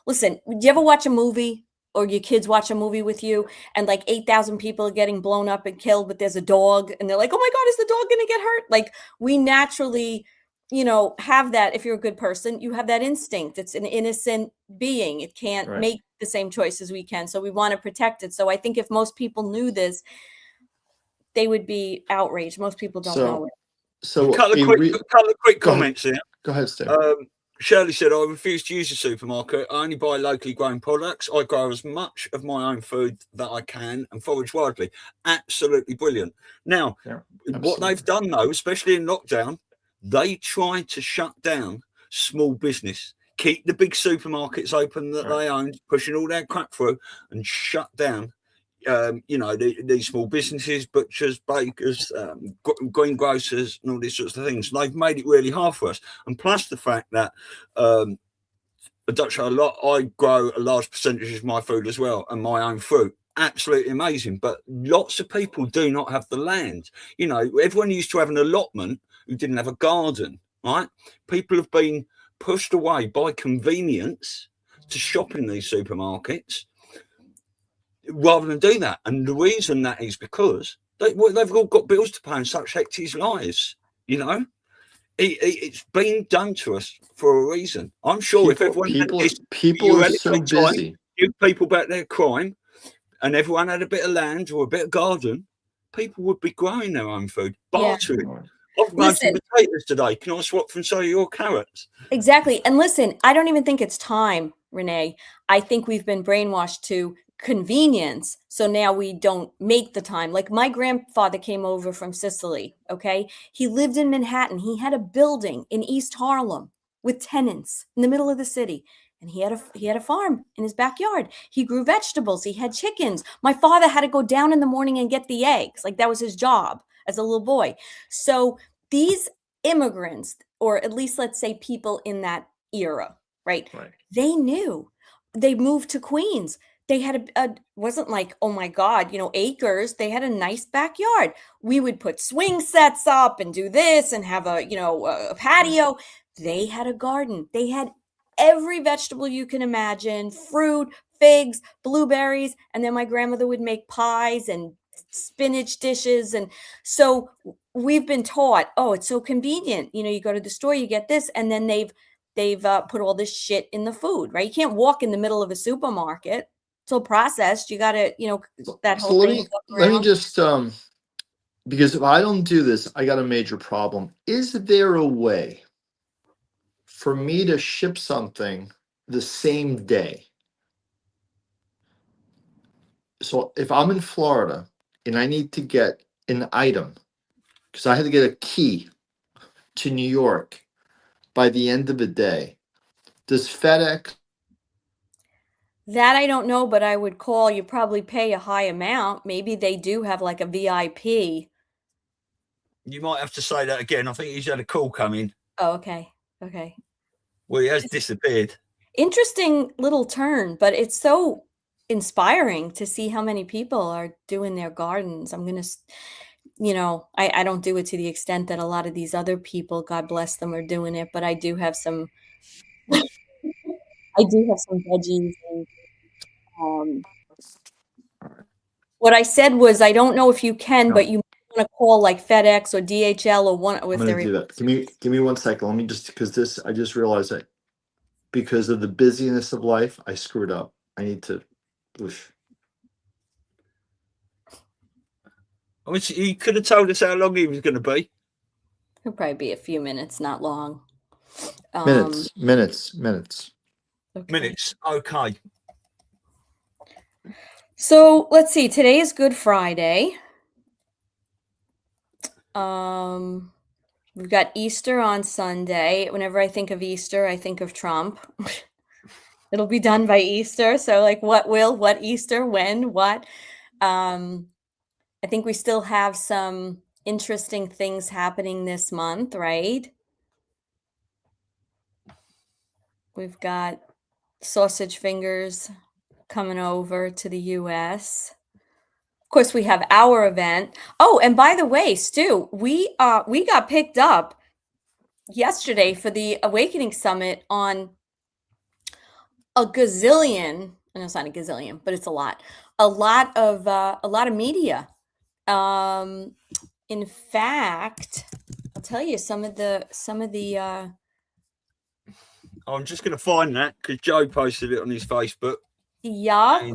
listen, do you ever watch a movie or your kids watch a movie with you and like 8,000 people are getting blown up and killed, but there's a dog and they're like, oh my God, is the dog going to get hurt? Like we naturally, have that. If you're a good person, you have that instinct. It's an innocent being. It can't make the same choices we can. So we want to protect it. So I think if most people knew this, they would be outraged. Most people don't know it. So a couple of quick comments here. Go ahead, Steve. Shirley said, I refuse to use a supermarket. I only buy locally grown products. I grow as much of my own food that I can and forage widely. Absolutely brilliant. Now, what they've done, though, especially in lockdown, they tried to shut down small business, keep the big supermarkets open that they owned, pushing all their crap through and shut down these small businesses, butchers, bakers, greengrocers, and all these sorts of things. They've made it really hard for us. And plus the fact that I grow a large percentage of my food as well and my own fruit. Absolutely amazing. But lots of people do not have the land. Everyone used to have an allotment who didn't have a garden, right? People have been pushed away by convenience to shop in these supermarkets rather than do that. And the reason that is because they've all got bills to pay and such hectic lives, It's been done to us for a reason. I'm sure if everyone people are so busy, give people back their crime, and everyone had a bit of land or a bit of garden, people would be growing their own food, bartering. I've grown some potatoes today. Can I swap from some of your carrots? Exactly. And listen, I don't even think it's time, Rene. I think we've been brainwashed to convenience. So now we don't make the time. Like my grandfather came over from Sicily. Okay. He lived in Manhattan. He had a building in East Harlem with tenants in the middle of the city. And he had a farm in his backyard. He grew vegetables. He had chickens. My father had to go down in the morning and get the eggs. Like that was his job as a little boy. So these immigrants, or at least let's say people in that era, right? They knew. They moved to Queens. They had wasn't like, oh my God, acres. They had a nice backyard. We would put swing sets up and do this and have a patio. They had a garden. They had every vegetable you can imagine, fruit, figs, blueberries, and then my grandmother would make pies and spinach dishes. And so we've been taught, oh, it's so convenient. You go to the store, you get this, and then they've put all this shit in the food, right? You can't walk in the middle of a supermarket. It's all processed. You got to, that So whole let thing. me just because if I don't do this, I got a major problem. Is there a way for me to ship something the same day? So if I'm in Florida and I need to get an item, because I had to get a key to New York by the end of the day, does FedEx? That I don't know, but I would call. You probably pay a high amount. Maybe they do have like a VIP. You might have to say that again. I think he's had a call come in. Oh, okay. Okay. Well, he has disappeared. Interesting little turn, but it's so inspiring to see how many people are doing their gardens. I'm going to, I don't do it to the extent that a lot of these other people, God bless them, are doing it, but I do have some, veggies. And what I said was, I don't know if you can, No. but you want to call like FedEx or DHL or one. I'm going to do that. Give me 1 second. Let me because I just realized that because of the busyness of life, I screwed up. I need to. Oof. I wish he could have told us how long he was going to be. It'll probably be a few minutes, not long. Minutes. Okay. Minutes. Okay. So let's see. Today is Good Friday. We've got Easter on Sunday. Whenever I think of Easter, I think of Trump. It'll be done by Easter. So like what Easter, when, what? I think we still have some interesting things happening this month, right? We've got sausage fingers coming over to the US. Of course, we have our event. Oh, and by the way, Stu, we got picked up yesterday for the Awakening Summit on a gazillion. I know it's not a gazillion, but it's a lot of media. In fact, I'll tell you some of the. I'm just going to find that because Joe posted it on his Facebook. Yeah.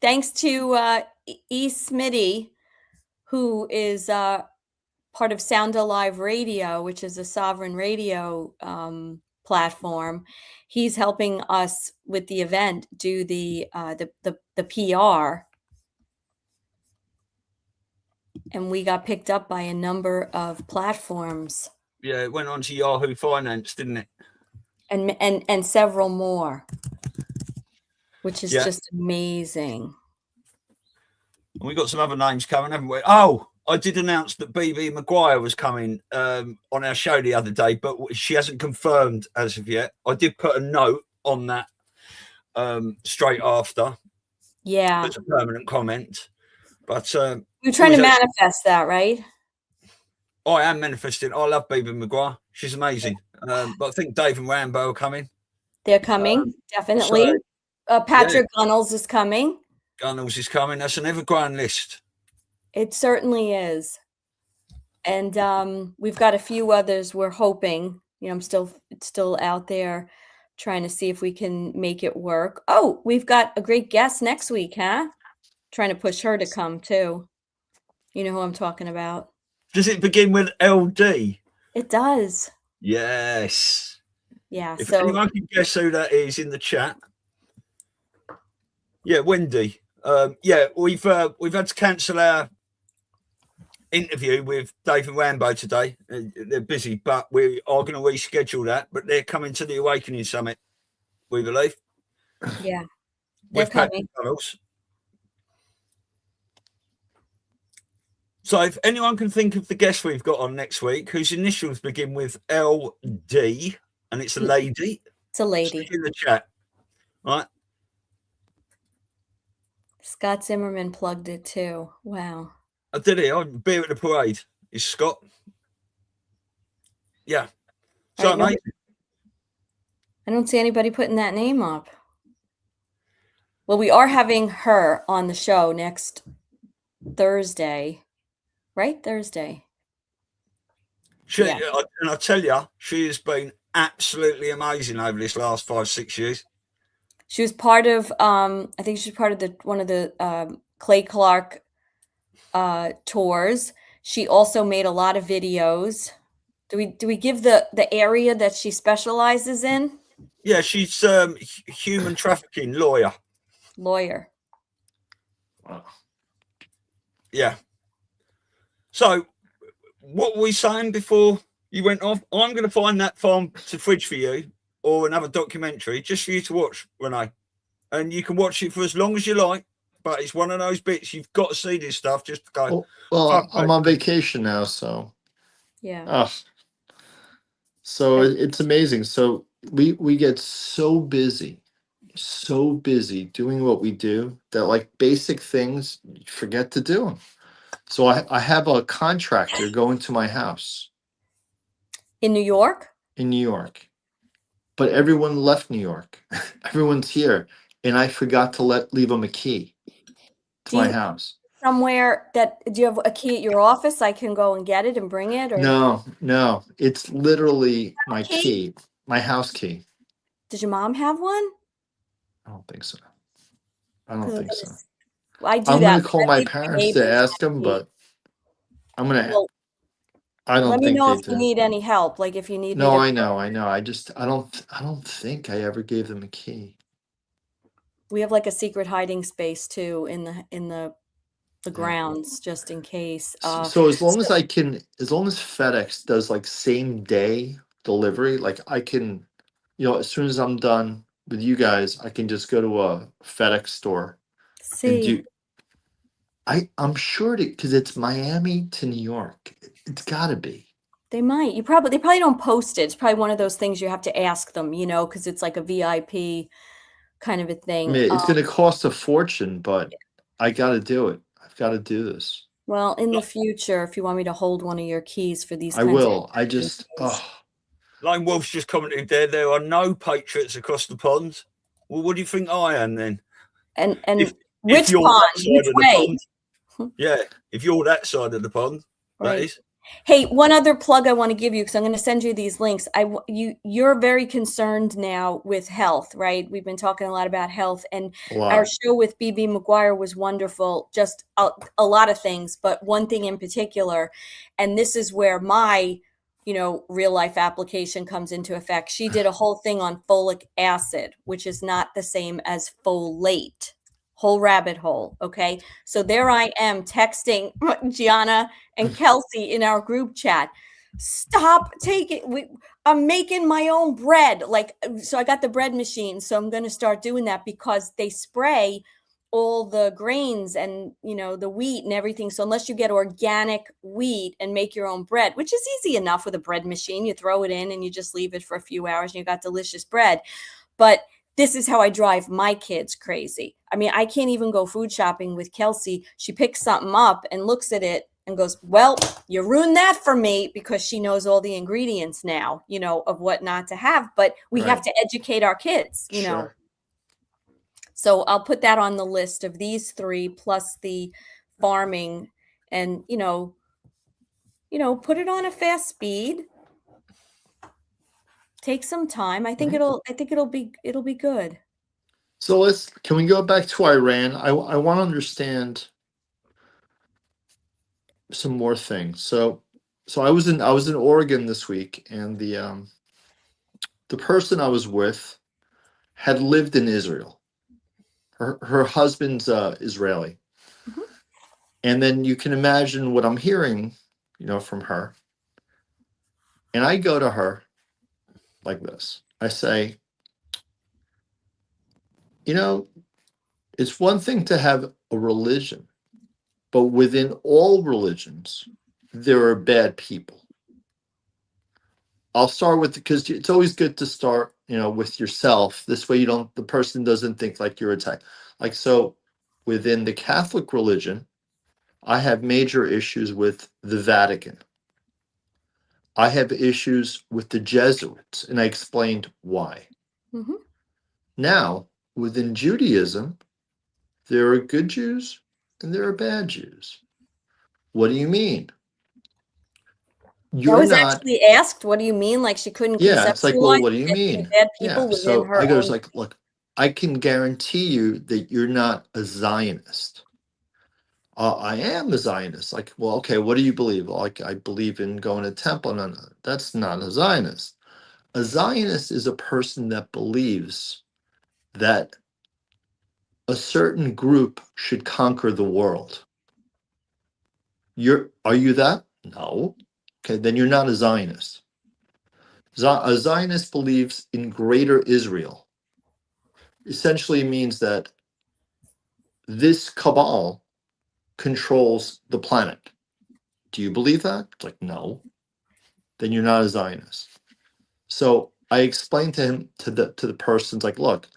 Thanks to E. Smitty, who is part of Sound Alive Radio, which is a sovereign radio platform. He's helping us with the event, do the PR. And we got picked up by a number of platforms. Yeah, it went on to Yahoo Finance, didn't it? And several more, which is just amazing. And we got some other names coming, haven't we? Oh, I did announce that BB Maguire was coming on our show the other day, but she hasn't confirmed as of yet. I did put a note on that straight after. Yeah. As a permanent comment. But you're trying to manifest that, right? I am manifesting. I love BB Maguire. She's amazing. But I think Dave and Rambo are coming. They're coming, definitely. Patrick Gunnels is coming. Gunnels is coming. That's an evergreen list. It certainly is. And we've got a few others we're hoping. I'm still out there trying to see if we can make it work. Oh, we've got a great guest next week, huh? Trying to push her to come too. You know who I'm talking about. Does it begin with LD? It does. Yes. Yeah. If anyone can guess who that is in the chat. Yeah, Wendy. We've had to cancel our interview with Dave and Rambo today. They're busy, but we are going to reschedule that. But they're coming to the Awakening Summit, we believe. Yeah, they're coming. So if anyone can think of the guest we've got on next week, whose initials begin with LD, and it's a lady. It's a lady. Stick in the chat. Right. Scott Zimmerman plugged it too. Wow. Did he? Beer at the parade. Is Scott? Yeah. So Right, amazing. I don't see anybody putting that name up. Well, we are having her on the show next Thursday, right? Thursday. Yeah. And I tell you, she has been absolutely amazing over this last 5-6 years. She was part of, I think she's part of one of the Clay Clark tours. She also made a lot of videos. Do we give the area that she specializes in? Yeah, she's human trafficking lawyer. Lawyer. Wow. Yeah. So, what were we saying before you went off? I'm going to find that farm to fridge for you, or another documentary just for you to watch, Rene. And you can watch it for as long as you like. But it's one of those bits you've got to see this stuff just to go. Well, I'm me. on vacation now, so Yeah. so it's amazing. So we get so busy doing what we do that like basic things you forget to do them. So I have a contractor going to my house In New York? in New York, but everyone left New York. Everyone's here, and I forgot to leave them a key to my house. Somewhere do you have a key at your office? I can go and get it and bring it, or No, it's literally my key? key, my house key. Does your mom have one? I don't think so. I don't think so. I do I'm that. gonna call my parents to ask them, but I'm gonna. Well, I don't let me think know they if you did. need any help. Like if you need me No, to. I know. I don't think I ever gave them a key. We have like a secret hiding space too in the Yeah. grounds, just in case. So as long as FedEx does like same day delivery, like I can, as soon as I'm done with you guys, I can just go to a FedEx store and see, I'm sure because it's Miami to New York. It's gotta be. they might. They probably don't post it. It's probably one of those things you have to ask them, because it's like a VIP kind of a I thing. mean, it's gonna cost a fortune, but I gotta do it. I've got to do this. Well, in the future, if you want me to hold one of your keys for these I kinds of will. I just Lane Wolf's just commented there are no Patriots across the pond. Well, what do you think I am then? and If you're pond? that side Which of the way? pond, yeah, if you're that side of the pond, Right. that is. Hey, one other plug I want to give you, because I'm going to send you these links. You're very concerned now with health, right? We've been talking a lot about health, and our show with BB McGuire was wonderful. Just a lot of things, but one thing in particular, and this is where my, real life application comes into effect. She did a whole thing on folic acid, which is not the same as folate. Whole rabbit hole. Okay. So there I am texting Gianna and Kelsey in our group chat. Stop taking, I'm making my own bread. So I got the bread machine. So I'm going to start doing that because they spray all the grains and, the wheat and everything. So unless you get organic wheat and make your own bread, which is easy enough with a bread machine, you throw it in and you just leave it for a few hours and you got delicious bread. But this is how I drive my kids crazy. I mean, I can't even go food shopping with Kelsey. She picks something up and looks at it and goes, well, you ruined that for me, because she knows all the ingredients now, of what not to have. But we have to educate our kids, Sure. So I'll put that on the list of these 3 plus the farming and, put it on a fast speed. Take some time. I think it'll be good. So can we go back to Iran? I want to understand some more things. So I was in Oregon this week, and the person I was with had lived in Israel. Her husband's Israeli. Mhm. And then you can imagine what I'm hearing, from her. And I go to her like this. I say, it's one thing to have a religion, but within all religions, there are bad people. I'll start with, because it's always good to start, with yourself. This way the person doesn't think like you're attacked. Like, so within the Catholic religion, I have major issues with the Vatican. I have issues with the Jesuits, and I explained why. Hmm. Now, within Judaism, there are good Jews and there are bad Jews. What do you mean? I You're was not, actually asked, what do you mean? Like she couldn't yeah, it's like, well, conceptualize what do you that there mean? are bad Yeah. people within So her I goes own. like, look, I can guarantee you that you're not a Zionist. I am a Zionist. Like, well, okay, what do you believe? Like, I believe in going to temple. No, no, that's not a Zionist. A Zionist is a person that believes that a certain group should conquer the world. Are you that? No. Okay, then you're not a Zionist. A Zionist believes in greater Israel. Essentially means that this cabal controls the planet. Do you believe that? It's like, no. Then you're not a Zionist. So I explained to him, to the persons, like, look,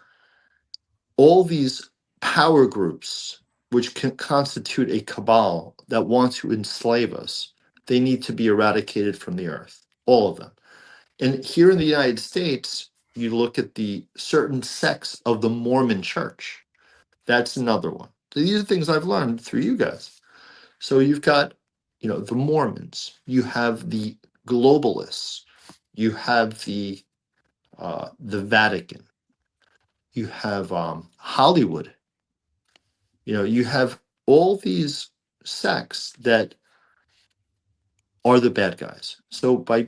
all these power groups which can constitute a cabal that want to enslave us, they need to be eradicated from the earth, all of them. And here in the United States, you look at the certain sects of the Mormon church. That's another one. So these are things I've learned through you guys. So you've got, the Mormons, you have the globalists, you have the Vatican, you have Hollywood. You have all these sects that are the bad guys. So by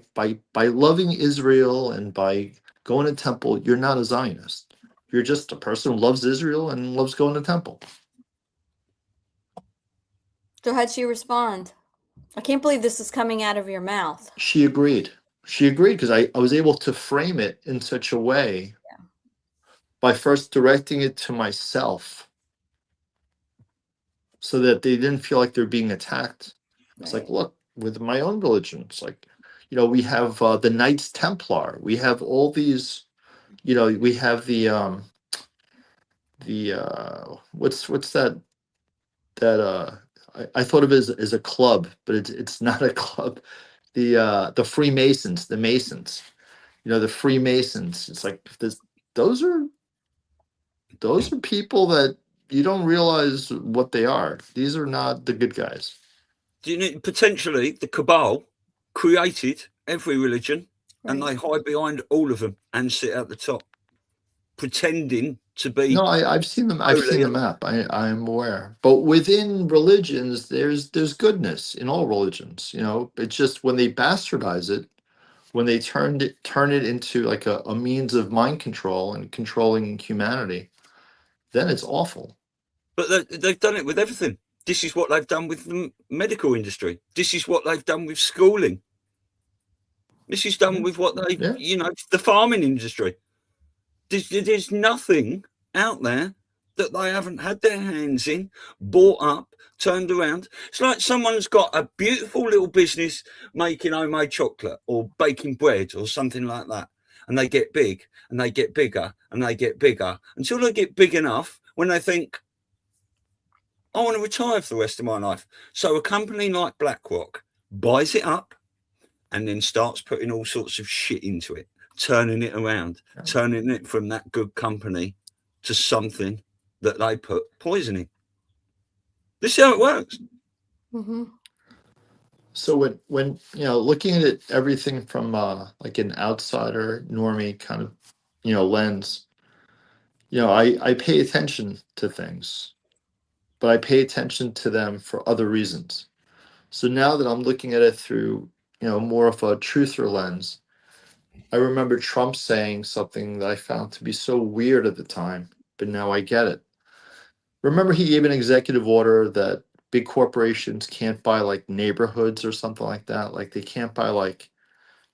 loving Israel and by going to temple, you're not a Zionist. You're just a person who loves Israel and loves going to temple. So how'd she respond? I can't believe this is coming out of your mouth. She agreed. She agreed because I was able to frame it in such a way by first directing it to myself so that they didn't feel like they're being attacked. It's like, look, with my own religion, it's like, we have the Knights Templar. We have all these, we have the what's that I thought of it as a club, but it's not a club. The Freemasons, the Masons, the Freemasons. It's like those are people that you don't realize what they are. These are not the good guys. Do you know, potentially the cabal created every religion and Right. they hide behind all of them and sit at the top, pretending to be. No, I've seen them. I've seen the map. I'm aware. But within religions, there's goodness in all religions. It's just when they bastardize it, when they turn it into like a means of mind control and controlling humanity, then it's awful. But they've done it with everything. This is what they've done with the medical industry. This is what they've done with schooling. This is done with what they, the farming industry. There's nothing out there that they haven't had their hands in, bought up, turned around. It's like someone's got a beautiful little business making homemade chocolate or baking bread or something like that. And they get big and they get bigger and they get bigger until they get big enough when they think, I want to retire for the rest of my life. So a company like BlackRock buys it up and then starts putting all sorts of shit into it, turning it around, turning it from that good company to something that they put poison in. This is how it works. Mm-hmm. So when looking at everything from like an outsider normie kind of lens, I pay attention to things, but I pay attention to them for other reasons. So now that I'm looking at it through more of a truther lens, I remember Trump saying something that I found to be so weird at the time, but now I get it. Remember, he gave an executive order that big corporations can't buy like neighborhoods or something like that. Like they can't buy like,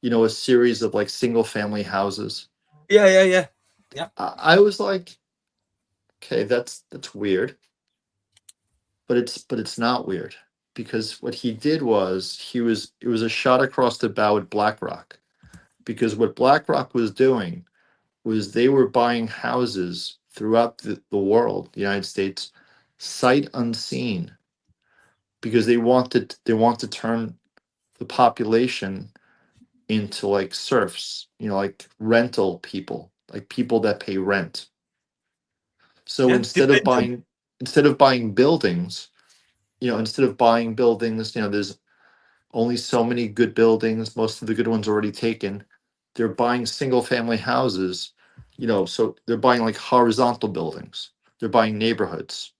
a series of like single family houses. Yeah. I was like, okay, that's weird. But it's not weird because what he did was it was a shot across the bow at BlackRock. Because what BlackRock was doing was they were buying houses throughout the world, the United States, sight unseen, because they want to turn the population into like serfs, like rental people, like people that pay rent. So Yeah, instead of depends on. buying buildings, there's only so many good buildings. Most of the good ones already taken. They're buying single family houses, so they're buying like horizontal buildings. They're buying neighborhoods.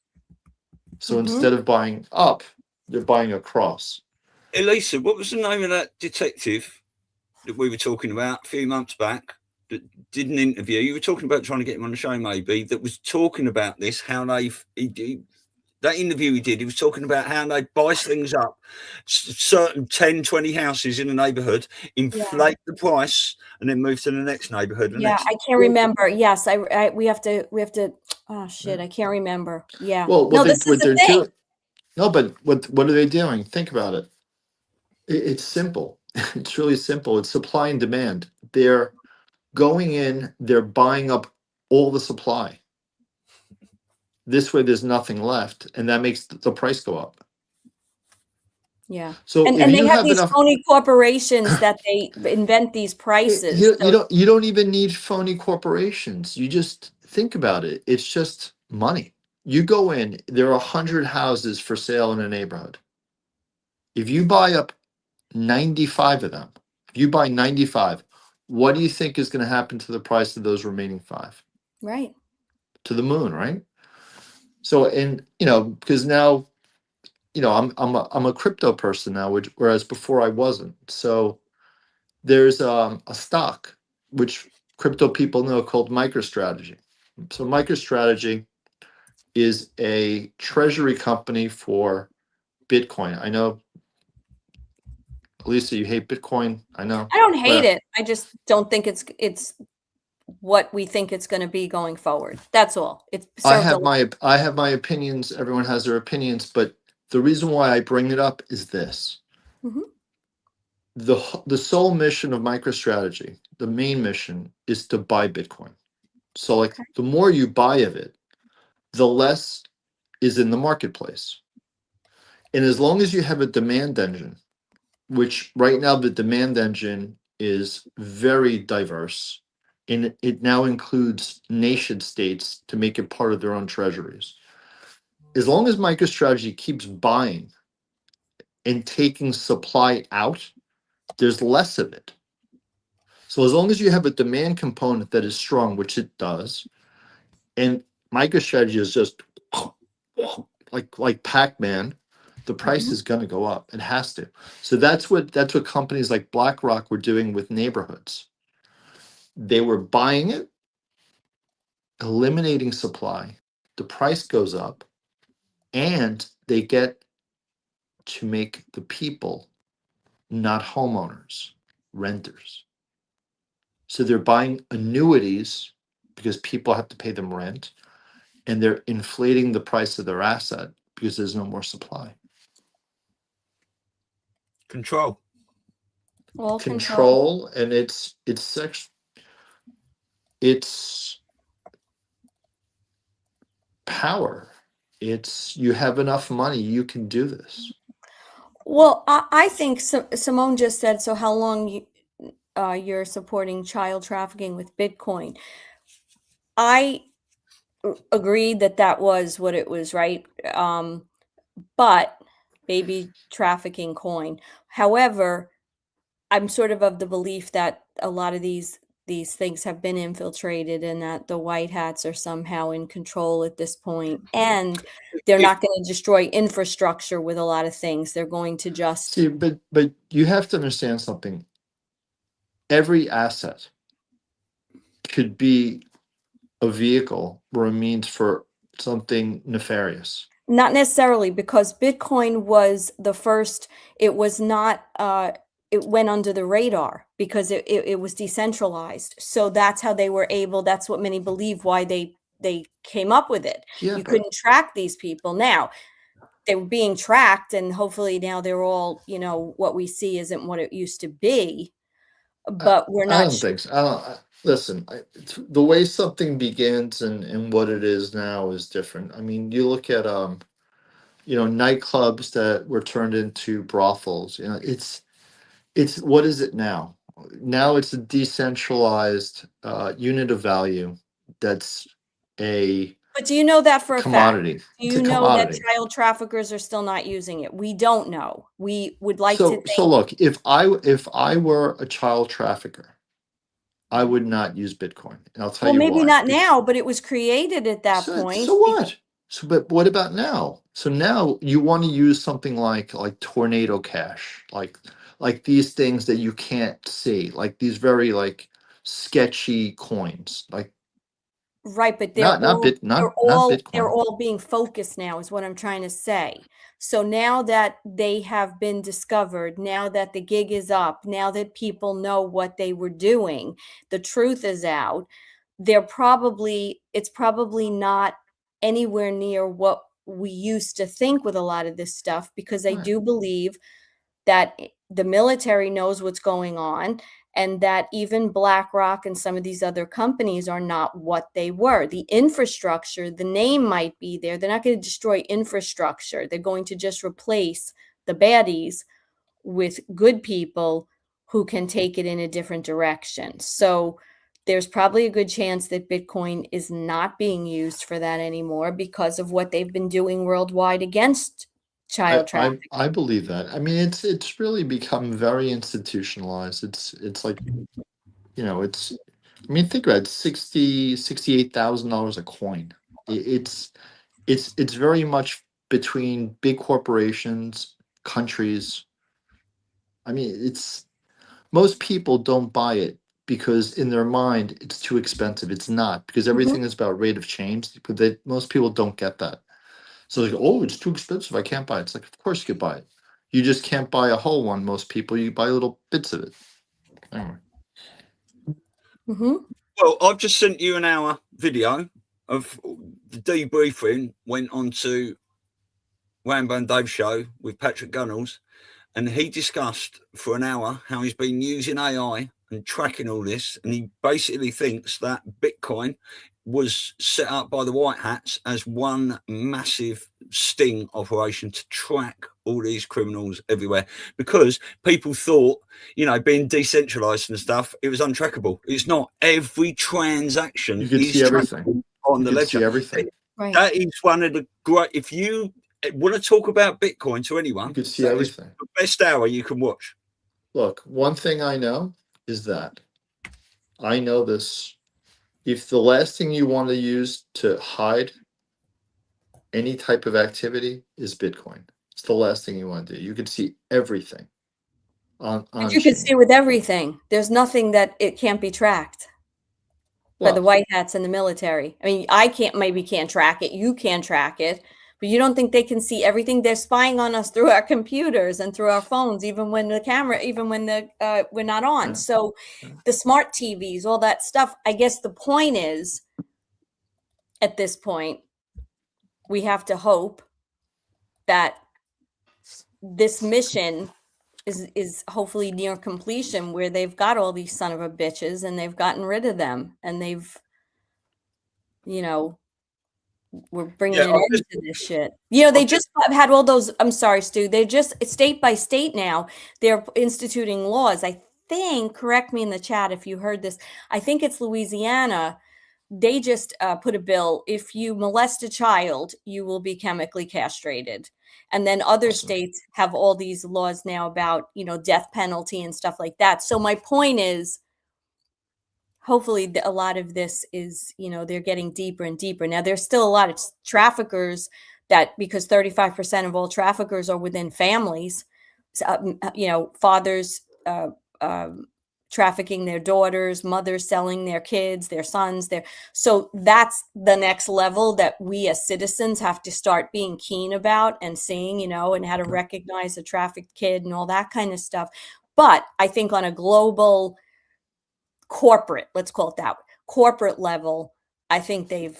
So instead of buying up, they're buying across. Elisa, what was the name of that detective that we were talking about a few months back that did an interview? You were talking about trying to get him on the show, maybe, that was talking about this, how that interview he did, he was talking about how they buy things up, certain 10, 20 houses in a neighborhood, inflate the price, and then move to the next neighborhood. And I can't remember. Yes, we have to. Oh shit, I can't remember. Yeah. Well, No, this is what the they're thing. doing. No, but what are they doing? Think about it. It's simple. It's really simple. It's supply and demand. They're going in, they're buying up all the supply. This way there's nothing left, and that makes the price go up. Yeah. So And if they you have have these enough, phony corporations that they invent these prices. you don't even need phony corporations. You just think about it. It's just money. You go in, there are 100 houses for sale in a neighborhood. If you buy up 95 of them, if you buy 95, what do you think is going to happen to the price of those remaining 5? Right. To the moon, right? So, and because now, I'm a crypto person now, whereas before I wasn't. So there's a stock which crypto people know called MicroStrategy. So MicroStrategy is a treasury company for Bitcoin. I know, Lisa, you hate Bitcoin. I know. I don't hate Well, it. I just don't think it's what we think it's going to be going forward. That's all. It I served a have lot. my opinions. Everyone has their opinions, but the reason why I bring it up is this. Mhm. The sole mission of MicroStrategy, the main mission, is to buy Bitcoin. So like Okay. the more you buy of it, the less is in the marketplace. And as long as you have a demand engine, which right now the demand engine is very diverse, and it now includes nation states to make it part of their own treasuries. As long as MicroStrategy keeps buying and taking supply out, there's less of it. So as long as you have a demand component that is strong, which it does, and MicroStrategy is just like Pac-Man, the price is going to go up. It has to. So that's what companies like BlackRock were doing with neighborhoods. They were buying it, eliminating supply. The price goes up, and they get to make the people not homeowners, renters. So they're buying annuities because people have to pay them rent, and they're inflating the price of their asset because there's no more supply. Control. All Control, and it's power. It's you have enough money, you can do this. Well, I think Simone just said, so how long you're supporting child trafficking with Bitcoin. I agreed that was what it was, right? But baby trafficking coin. However, I'm sort of the belief that a lot of these things have been infiltrated and that the white hats are somehow in control at this point, and they're not going to destroy infrastructure with a lot of things. They're going to just See, but you have to understand something. Every asset could be a vehicle or a means for something nefarious. not necessarily, because Bitcoin was the first. It was not. It went under the radar because it was decentralized. So that's how they were able. That's what many believe why they came up with it. Yeah, You but couldn't track these people. Now they were being tracked, and hopefully now they're all. What we see isn't what it used to be. But we're I not don't sure. think so. Listen, the way something begins and what it is now is different. I mean, you look at nightclubs that were turned into brothels. It's what is it now? Now it's a decentralized unit of value that's a But do you know that for a fact? commodity. Do It's you a know that commodity. child traffickers are still not using it? We don't know. We would like to So think. so look, if I were a child trafficker, I would not use Bitcoin, and I'll tell Well, you maybe why. not now, but it was created at that So point. what? So but what about now? So now you want to use something like Tornado Cash, like these things that you can't see, like these very like sketchy coins, like Right, but not they're Bitcoin. all being focused now is what I'm trying to say. So now that they have been discovered, now that the gig is up, now that people know what they were doing, the truth is out, it's probably not anywhere near what we used to think with a lot of this stuff, because I Right. do believe that the military knows what's going on, and that even BlackRock and some of these other companies are not what they were. The infrastructure, the name might be there. They're not going to destroy infrastructure. They're going to just replace the baddies with good people who can take it in a different direction. So there's probably a good chance that Bitcoin is not being used for that anymore because of what they've been doing worldwide against child trafficking. I believe that. I mean, it's really become very institutionalized. It's like, it's. I mean, think about it, $68,000 a coin. It's very much between big corporations, countries. I mean, it's most people don't buy it because in their mind it's too expensive. It's not, because everything is about rate of change. But most people don't get that. So like, oh, it's too expensive, I can't buy it. It's like, of course you could buy it. You just can't buy a whole one. Most people, you buy little bits of it. Anyway. Mm-hmm. Well, I've just sent you an hour video of the debriefing. Went on to Rambo and Dave's show with Patrick Gunnels, and he discussed for an hour how he's been using AI and tracking all this. And he basically thinks that Bitcoin was set up by the white hats as one massive sting operation to track all these criminals everywhere, because people thought, being decentralized and stuff, it was untrackable. It's not. Every transaction You could is see everything. on You the could ledger. see everything. Right. That is one of the great. If you want to talk about Bitcoin to anyone, You could see that is everything. the best hour you can watch. Look, one thing I know is that I know this. If the last thing you want to use to hide any type of activity is Bitcoin, it's the last thing you want to do. You could see everything on But you can chain. see with everything. There's nothing that it can't be tracked by the Well, white hats and the military. I mean, I maybe can't track it. You can track it, but you don't think they can see everything? They're spying on us through our computers and through our phones, even when we're not on. yeah. So the smart TVs, all that stuff. I guess the point is, at this point, we have to hope that this mission is hopefully near completion, where they've got all these son of a bitches and they've gotten rid of them, and they've, we're bringing an end to this shit. They just had all those. I'm sorry, Stu. They're just state by state now. They're instituting laws. I think, correct me in the chat if you heard this. I think it's Louisiana. They just put a bill. If you molest a child, you will be chemically castrated. And then other Awesome. states have all these laws now about, death penalty and stuff like that. So my point is, hopefully a lot of this is, they're getting deeper and deeper. Now, there's still a lot of traffickers because 35% of all traffickers are within families, fathers trafficking their daughters, mothers selling their kids, their sons. So that's the next level that we as citizens have to start being keen about and seeing, and how to recognize a trafficked kid and all that kind of stuff. But I think on a global corporate, let's call it that, corporate level, I think they've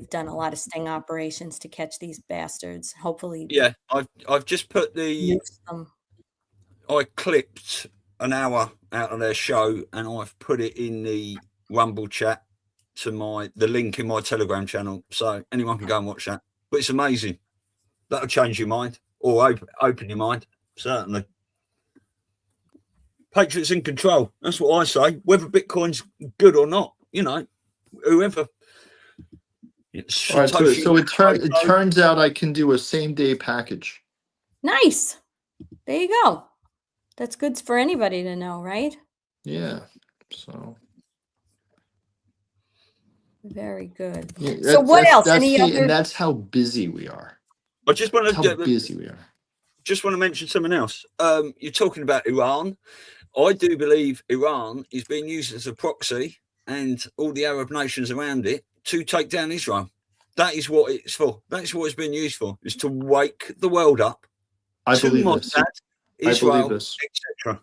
done a lot of sting operations to catch these bastards. Hopefully, Yeah, I've just put I clipped an hour out of their show and I've put it in the Rumble chat to the link in my Telegram channel, so anyone can go and watch that. But it's amazing. That'll change your mind or open your mind, certainly. Patriots in control. That's what I say. Whether Bitcoin's good or not, you know, whoever. All right, so it turns out I can do a same-day package. Nice. There you go. That's good for anybody to know, right? Yeah. So very good. yeah, So what else? Any other? And that's how busy we are. I just want How busy we are. Just want to mention something else. You're talking about Iran. I do believe Iran is being used as a proxy and all the Arab nations around it to take down Israel. That is what it's for. That is what it's been used for, is to wake the world up. I believe this. Israel, I believe this. etc.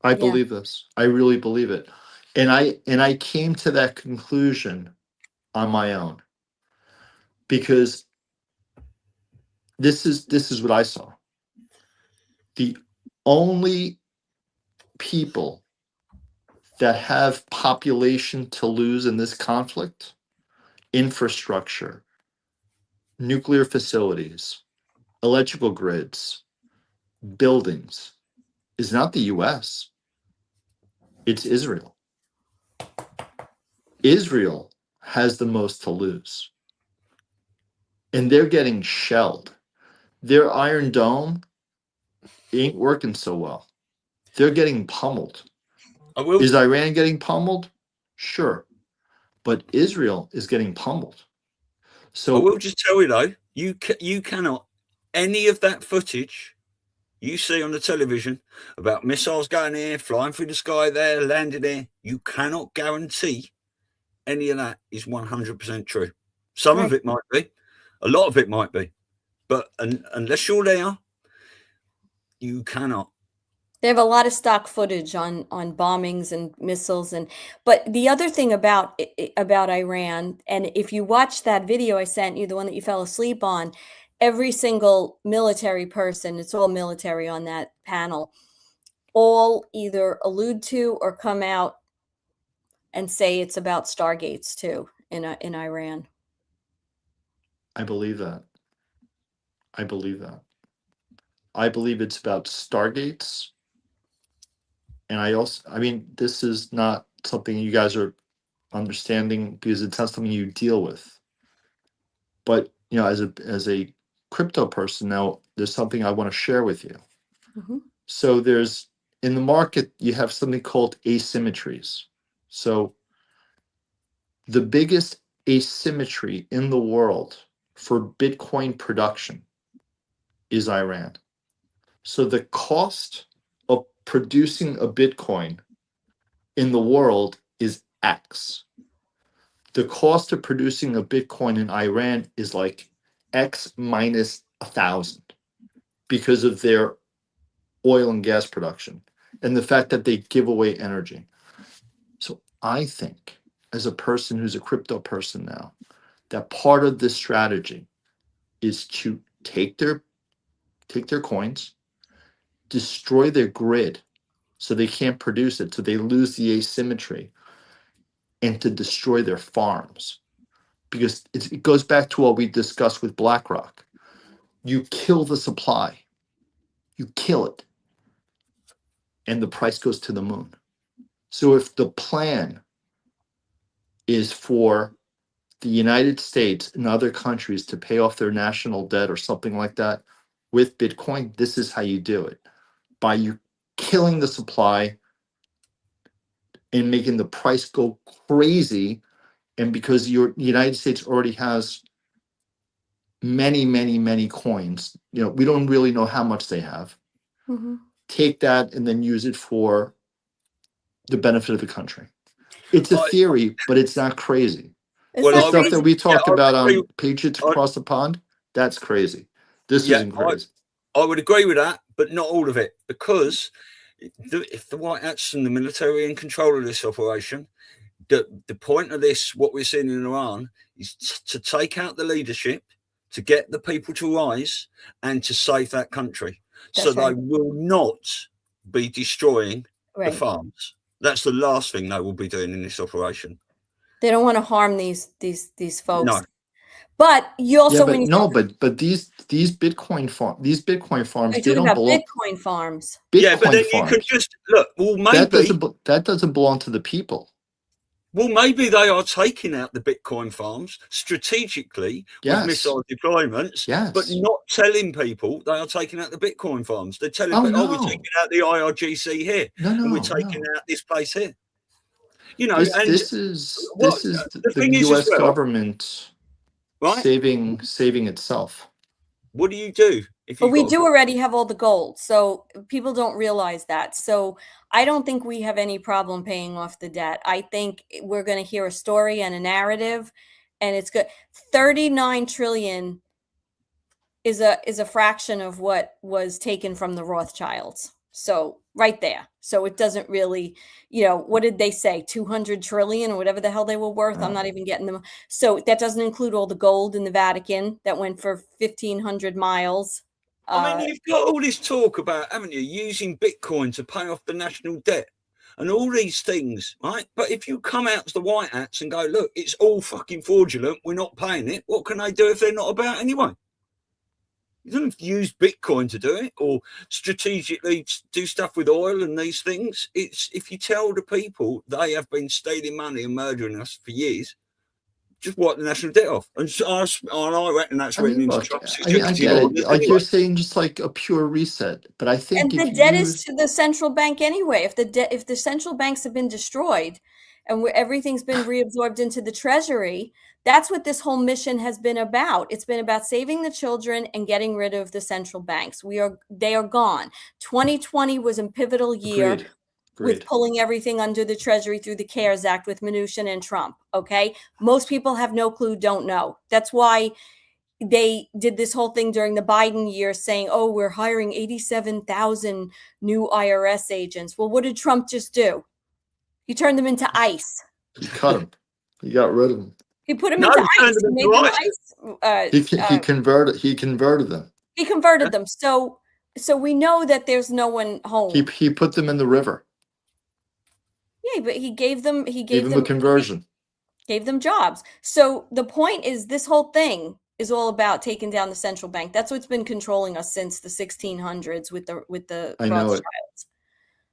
I believe this. I really believe it. And I came to that conclusion on my own, because this is what I saw. The only people that have population to lose in this conflict, infrastructure, nuclear facilities, electrical grids, buildings, is not the US. It's Israel. Israel has the most to lose. And they're getting shelled. Their Iron Dome ain't working so well. They're getting pummeled. Is Iran getting pummeled? Sure. But Israel is getting pummeled. So I will just tell you though, you cannot, any of that footage you see on the television about missiles going here, flying through the sky there, landing there, you cannot guarantee any of that is 100% true. Some of it might be, a lot of it might be, but unless you're there, you cannot. They have a lot of stock footage on bombings and missiles, but the other thing about Iran, and if you watch that video I sent you, the one that you fell asleep on, every single military person, it's all military on that panel, all either allude to or come out and say it's about Stargates too in Iran. I believe that. I believe that. I believe it's about Stargates. And I mean, this is not something you guys are understanding because it's not something you deal with. But, you know, as a crypto person now, there's something I want to share with you. Mm-hmm. So there's, in the market, you have something called asymmetries. So the biggest asymmetry in the world for Bitcoin production is Iran. So the cost of producing a Bitcoin in the world is X. The cost of producing a Bitcoin in Iran is like X minus 1,000 because of their oil and gas production and the fact that they give away energy. So I think, as a person who's a crypto person now, that part of this strategy is to take their coins, destroy their grid so they can't produce it, so they lose the asymmetry, and to destroy their farms. Because it goes back to what we discussed with BlackRock. You kill the supply, you kill it, and the price goes to the moon. So if the plan is for the United States and other countries to pay off their national debt or something like that with Bitcoin, this is how you do it. By you killing the supply and making the price go crazy. And because the United States already has many, many, many coins, you know, we don't really know how much they have. Mm-hmm. Take that and then use it for the benefit of the country. It's a theory, but it's not crazy. The stuff that we talked about on Patriots Across the Pond, that's crazy. This isn't crazy. I would agree with that, but not all of it, because if the White Hats and the military are in control of this operation, the point of this, what we're seeing in Iran, is to take out the leadership, to get the people to rise, and to save that country. That's so right. They will not be destroying the farms. That's the last thing they will be doing in this operation. They don't want to harm these folks. No. But you also but these these Bitcoin farms, Are you they talking don't about belong. Bitcoin farms? Yeah, but Bitcoin then you can farms. just look. Well, That maybe. doesn't belong to the people. Well, maybe they are taking out the Bitcoin farms strategically with Yes. missile deployments, but Yes. not telling people they are taking out the Bitcoin farms. They're telling Oh, people, no. we're taking out the IRGC here, and we're taking out this place here. You know, and This is what the the thing is as U.S. well, government right? saving itself. What do you do if But you we got do already have all the gold, so people don't realize that. So I don't think we have any problem paying off the debt. I think we're going to hear a story and a narrative, and it's good. 39 trillion is a fraction of what was taken from the Rothschilds. So right there. So it doesn't really, what did they say? 200 trillion or whatever the hell they were worth. I'm not even getting them. So that doesn't include all the gold in the Vatican that went for 1,500 miles. I mean, you've got all this talk about, haven't you, using Bitcoin to pay off the national debt and all these things, right? But if you come out to the white hats and go, look, it's all fucking fraudulent, we're not paying it, what can they do if they're not about anyway? You don't have to use Bitcoin to do it or strategically do stuff with oil and these things. It's if you tell the people they have been stealing money and murdering us for years, just wipe the national debt off. And I reckon that's written into Trump's I executive get orders it. Like anyway. you're saying, just like a pure reset. But I think And the debt is to the central bank anyway. If the central banks have been destroyed and everything's been reabsorbed into the treasury, that's what this whole mission has been about. It's been about saving the children and getting rid of the central banks. They are gone. 2020 was a pivotal year. Agreed. With pulling everything under the treasury through the CARES Act with Mnuchin and Trump. Okay. Most people have no clue, don't know. That's why they did this whole thing during the Biden year saying, oh, we're hiring 87,000 new IRS agents. Well, what did Trump just do? He turned them into ICE. He cut them. He got rid of them. He put them into ICE. He made them ICE. He converted them. He converted them. So we know that there's no one home. He put them in the river. Yeah, but he gave them a conversion. Gave them jobs. So the point is, this whole thing is all about taking down the central bank. That's what's been controlling us since the 1600s with the Rothschilds.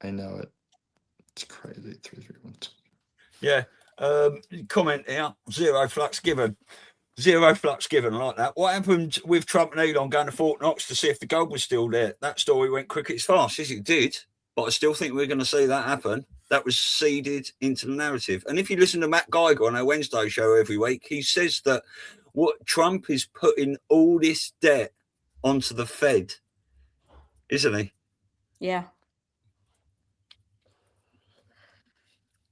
I know it. It's crazy. 331. Yeah. Comment here. Zero flux given. Zero flux given. I like that. What happened with Trump and Elon going to Fort Knox to see if the gold was still there? That story went quick as fast. Yes, it did. But I still think we're going to see that happen. That was seeded into the narrative. And if you listen to Matt Geiger on our Wednesday show every week, he says that what Trump is putting all this debt onto the Fed, isn't he? Yeah.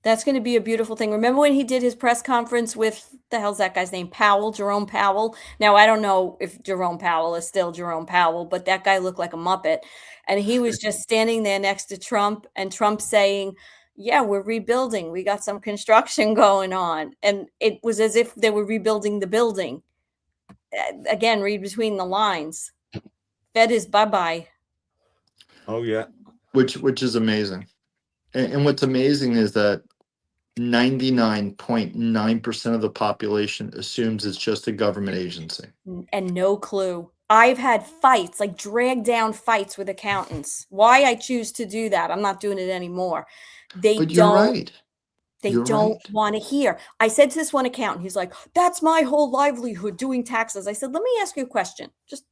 That's going to be a beautiful thing. Remember when he did his press conference with, the hell's that guy's name? Jerome Powell. Now, I don't know if Jerome Powell is still Jerome Powell, but that guy looked like a Muppet. And he was just standing there next to Trump, and Trump saying, yeah, we're rebuilding. We got some construction going on. And it was as if they were rebuilding the building. Again, read between the lines. Fed is bye-bye. Oh, yeah. Which is amazing. And what's amazing is that 99.9% of the population assumes it's just a government agency. And no clue. I've had fights, like drag down fights with accountants. Why I choose to do that, I'm not doing it anymore. But you're right. They don't want to hear. I said to this one accountant, he's like, that's my whole livelihood, doing taxes. I said, let me ask you a question. Just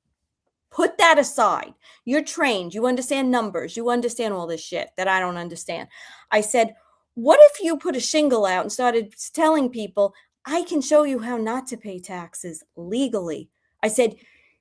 put that aside. You're trained. You understand numbers. You understand all this shit that I don't understand. I said, what if you put a shingle out and started telling people, I can show you how not to pay taxes legally? I said,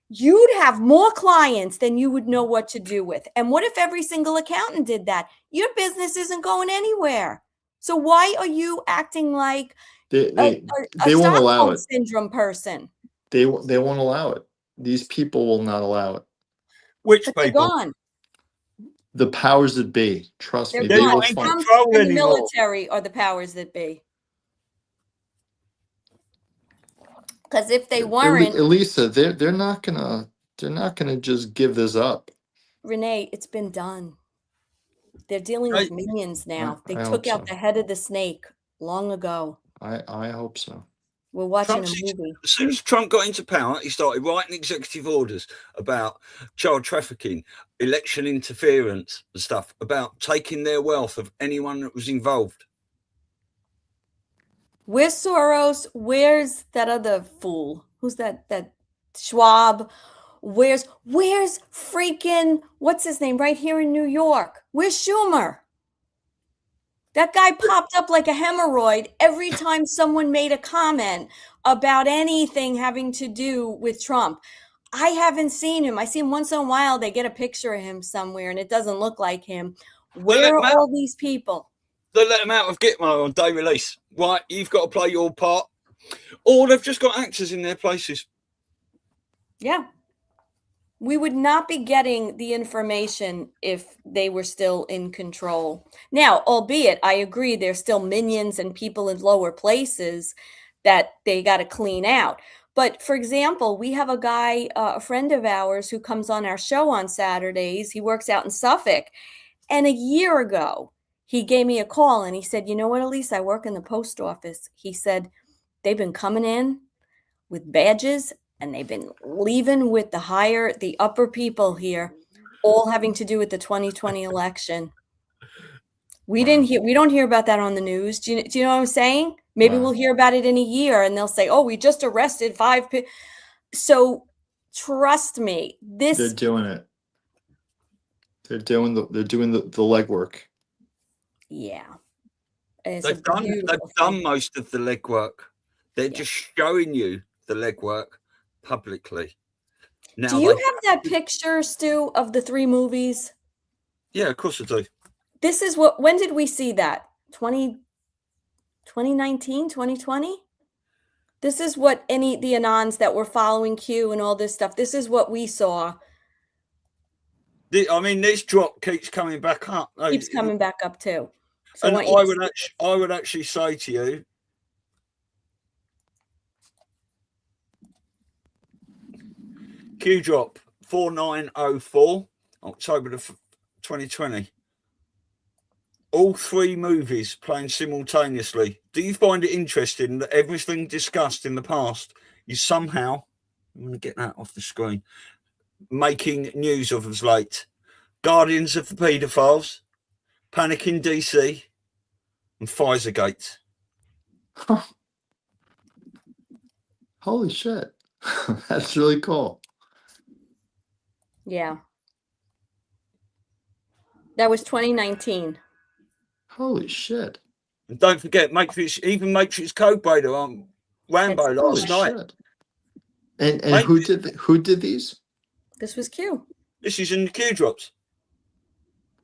you'd have more clients than you would know what to do with. And what if every single accountant did that? Your business isn't going anywhere. So why are you acting like they a won't allow it. Syndrome person? They won't allow it. These people will not allow it. Which but people? They're gone. The powers that be. Trust me. They're They gone. will find. Trump and the military are the powers that be. Because if they weren't, Elisa, they're not gonna just give this up. Rene, it's been done. They're dealing with minions now. They took out the head of the snake long ago. I hope so. We're watching a movie. As soon as Trump got into power, he started writing executive orders about child trafficking, election interference and stuff, about taking their wealth of anyone that was involved. Where's Soros? Where's that other fool? Who's that? That Schwab? Where's freaking, what's his name, right here in New York? Where's Schumer? That guy popped up like a hemorrhoid every time someone made a comment about anything having to do with Trump. I haven't seen him. I see him once in a while. They get a picture of him somewhere and it doesn't look like him. Where are all these people? They let him out of Gitmo on day release. Right, you've got to play your part. Or they've just got actors in their places. Yeah. We would not be getting the information if they were still in control. Now, albeit, I agree, there's still minions and people in lower places that they got to clean out. But for example, we have a guy, a friend of ours who comes on our show on Saturdays. He works out in Suffolk. And a year ago, he gave me a call and he said, you know what, Elisa, I work in the post office. He said, they've been coming in with badges and they've been leaving with the upper people here, all having to do with the 2020 election. We don't hear about that on the news. Do you know what I'm saying? Maybe we'll hear about it in a year and they'll say, oh, we just arrested 5 people. So trust me, they're doing it. They're doing the legwork. Yeah. They've done most of the legwork. They're just showing you the legwork publicly. Now, do you have that picture, Stu, of the 3 movies? Yeah, of course I do. This is when did we see that? 2019, 2020? This is what the Anons that were following Q and all this stuff, this is what we saw. I mean, this drop keeps coming back up. Keeps coming back up too. So and I would actually say to you, Q drop 4904, October 2020. All 3 movies playing simultaneously. Do you find it interesting that everything discussed in the past is somehow, I'm going to get that off the screen, making news of as late? Guardians of the Paedophiles, Panic in DC, and Pfizergate. Huh. Holy shit. That's really cool. Yeah. That was 2019. Holy shit. And don't forget, Matrix Codebreaker on Rambo last night. Shit. And who did these? This was Q. This is in the Q drops.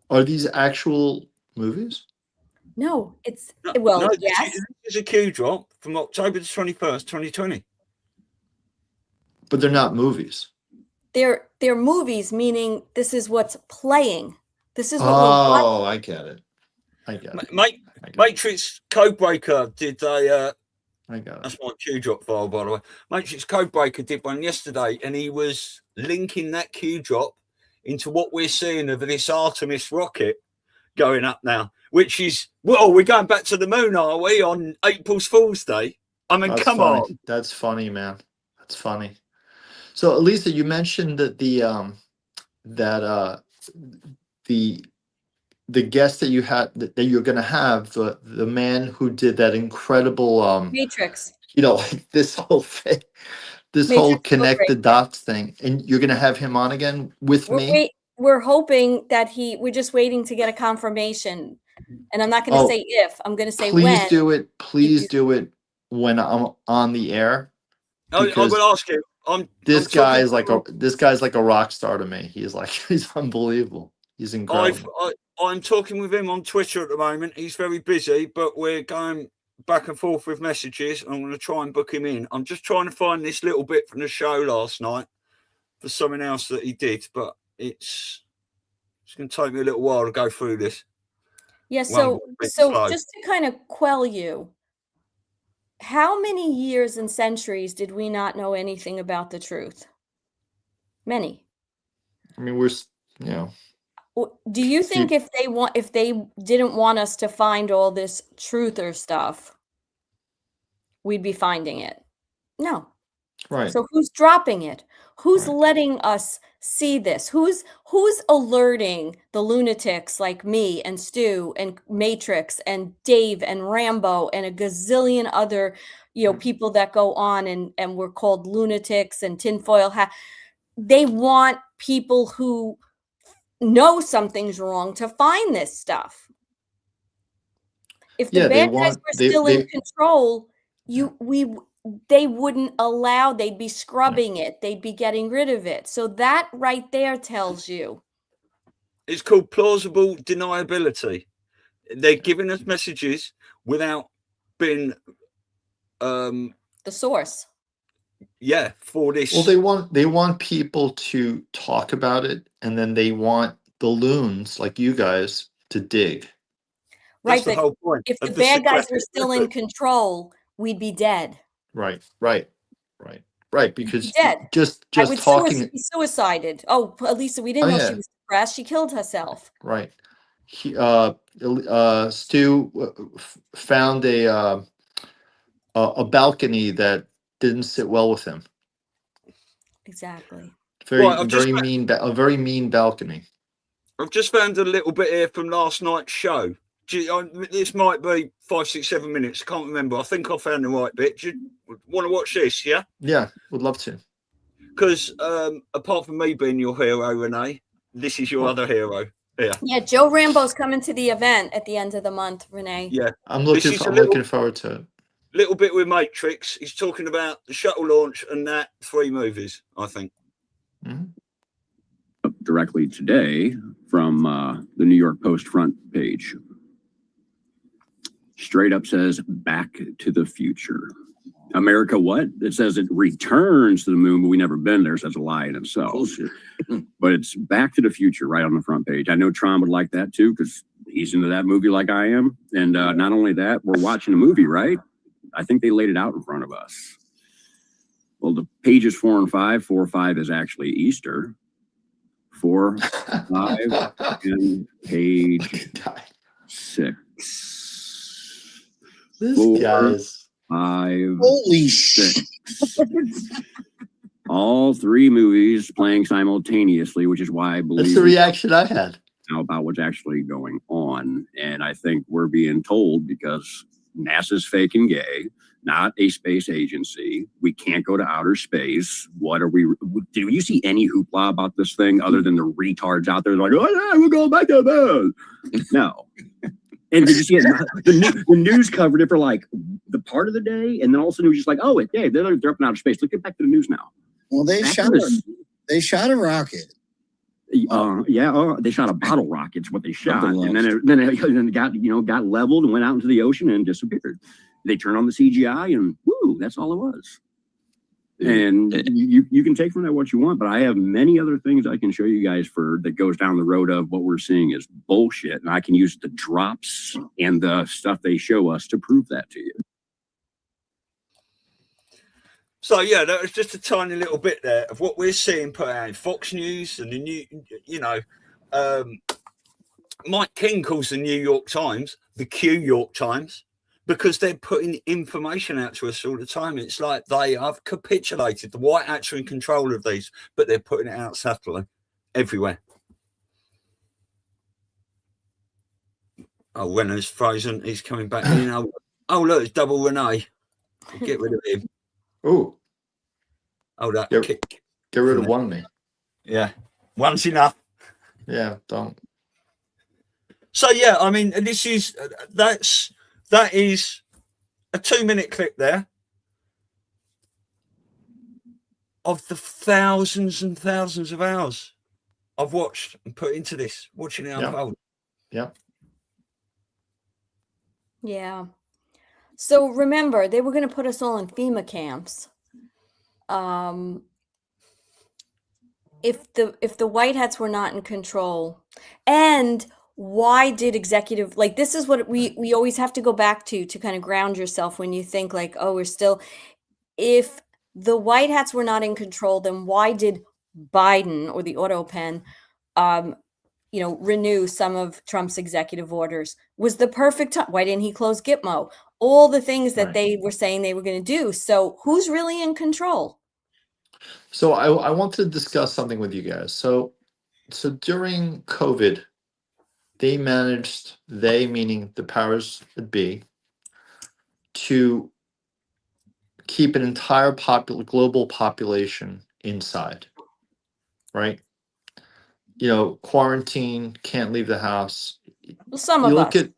Are these actual movies? No, yes. This is a Q drop from October the 21st, 2020. But they're not movies. They're movies, meaning this is what's playing. This is what I get it. Matrix Codebreaker did a I got it. That's my Q drop file, by the way. Matrix Codebreaker did one yesterday, and he was linking that Q drop into what we're seeing of this Artemis rocket going up now, which is, well, we're going back to the moon, are we, on April Fool's Day? I mean, come on. That's funny, man. That's funny. So, Elisa, you mentioned that the guest that you had that you're going to have, the man who did that incredible Matrix, like this whole thing, this Matrix whole connect the dots thing, and you're going to have him on again with me. We're hoping that we're just waiting to get a confirmation, and I'm not going to say if, I'm going to say when. Please do it when I'm on the air. I will ask you. This guy's like a rock star to me. He's unbelievable. He's incredible. I'm talking with him on Twitter at the moment. He's very busy, but we're going back and forth with messages. I'm going to try and book him in. I'm just trying to find this little bit from the show last night for something else that he did, but it's going to take me a little while to go through this. Yeah, so just to kind of quell you, how many years and centuries did we not know anything about the truth? Many. I mean, do you think if they didn't want us to find all this truther stuff, we'd be finding it. No. Right. So who's dropping it? Who's letting us see this? Who's alerting the lunatics like me and Stu and Matrix and Dave and Rambo and a gazillion other, people that go on and we're called lunatics and tinfoil hat. They want people who know something's wrong to find this stuff. If the bad guys were still in control, they wouldn't allow, they'd be scrubbing it, they'd be getting rid of it. So that right there tells you. It's called plausible deniability. They're giving us messages without being the source. Yeah, for this. Well, they want people to talk about it, and then they want the loons like you guys to dig. Right, but the whole point. If the bad guys were still in control, we'd be dead. Right. Because dead. just talking, be suicided. Oh, Elisa, we didn't know she was depressed. She killed herself. Right. Stu found a balcony that didn't sit well with him. Exactly. A very mean balcony. I've just found a little bit here from last night's show. This might be 5, 6, 7 minutes. I can't remember. I think I found the right bit. Do you want to watch this? Yeah. Yeah, would love to. Because apart from me being your hero, Rene, this is your other hero. Yeah, Joe Rambo's coming to the event at the end of the month, Rene. Yeah, I'm looking forward to it. Little bit with Matrix. He's talking about the shuttle launch and that 3 movies, I think. Mm-hmm. Directly today from the New York Post front page. Straight up says Back to the Future. America what? It says it returns to the moon, but we've never been there, so that's a lie in itself. Bullshit. But it's Back to the Future right on the front page. I know Tron would like that too, because he's into that movie like I am. And not only that, we're watching a movie, right? I think they laid it out in front of us. Well, the pages 4 and 5, 4 or 5 is actually Easter. 4, 5, and page 6. This 4, guy's 5, holy 6. All 3 movies playing simultaneously, which is why I believe that's the reaction I had now about what's actually going on. And I think we're being told because NASA's fake and gay, not a space agency. We can't go to outer space. What are we? Do you see any hoopla about this thing other than the retards out there like, oh yeah, we're going back to the moon? No. And did you see it? The news covered it for like the part of the day, and then all of a sudden it was just like, oh, they're up in outer space. Let's get back to the news now. Well, they shot a rocket. They shot a bottle rocket. It's what they shot, and then it got leveled and went out into the ocean and disappeared. They turned on the CGI, and woo, that's all it was. And you can take from that what you want, but I have many other things I can show you guys that goes down the road of what we're seeing is bullshit, and I can use the drops and the stuff they show us to prove that to you. So yeah, that was just a tiny little bit there of what we're seeing put out in Fox News and the new, Mike King calls the New York Times the Q York Times because they're putting information out to us all the time. It's like they have capitulated. The White Hats are in control of these, but they're putting it out subtly everywhere. Oh, Rene's frozen. He's coming back in. Oh, look, it's double Rene. Get rid of him. Oh, that get rid of one of me. Yeah, one's enough. Yeah, don't. So yeah, I mean, that is a 2-minute clip there of the thousands and thousands of hours I've watched and put into this, watching it unfold. Yeah. Yeah. So remember, they were going to put us all in FEMA camps. If the White Hats were not in control, and why did executive, like, this is what we always have to go back to kind of ground yourself when you think like, oh, we're still, if the White Hats were not in control, then why did Biden or the auto pen renew some of Trump's executive orders? Was the perfect time. Why didn't he close Gitmo? all the things that Right. they were saying they were going to do. So who's really in control? So I want to discuss something with you guys. So during COVID, they managed, they meaning the powers that be, to keep an entire global population inside, right? You know, quarantine, can't leave the house. Well, some You of look us. at,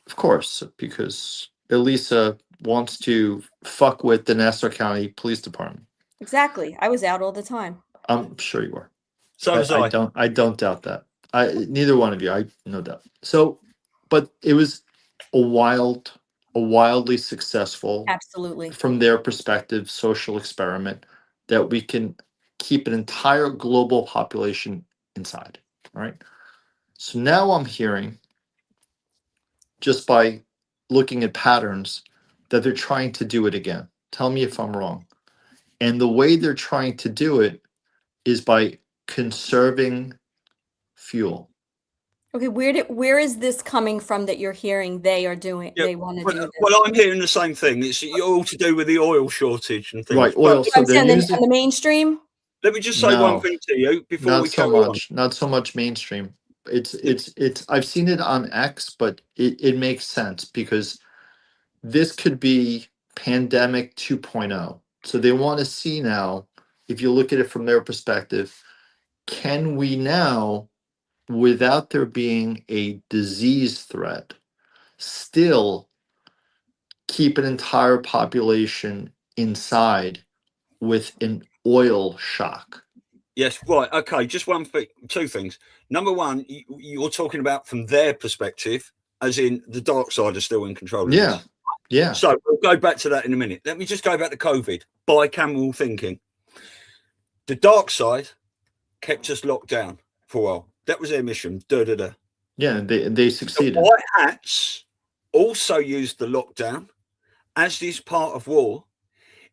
of course, because Elisa wants to fuck with the Nassau County Police Department. Exactly. I was out all the time. I'm sure you were. So was I. I don't doubt that. Neither one of you, I no doubt. So, but it was a wildly successful, Absolutely. from their perspective, social experiment that we can keep an entire global population inside. Right. So now I'm hearing, just by looking at patterns, that they're trying to do it again. Tell me if I'm wrong. And the way they're trying to do it is by conserving fuel. Okay, where is this coming from that you're hearing they are doing? Yeah, They want to do this. Well, I'm hearing the same thing. It's all to do with the oil shortage and things. Right, But oil. So I'm they're saying on using, the mainstream. let me just say one no, thing to you before not we so carry on. much, not so much mainstream. It's I've seen it on X, but it makes sense because this could be pandemic 2.0. So they want to see now, if you look at it from their perspective, can we now, without there being a disease threat, still keep an entire population inside with an oil shock? Yes, right. Okay, just one thing, two things. Number one, you're talking about from their perspective, as in the dark side is still in control of Yeah, this. yeah. So we'll go back to that in a minute. Let me just go back to COVID. Bicameral thinking. The dark side kept us locked down for a while. That was their mission. Yeah, they The succeeded. white hats also used the lockdown as this part of war.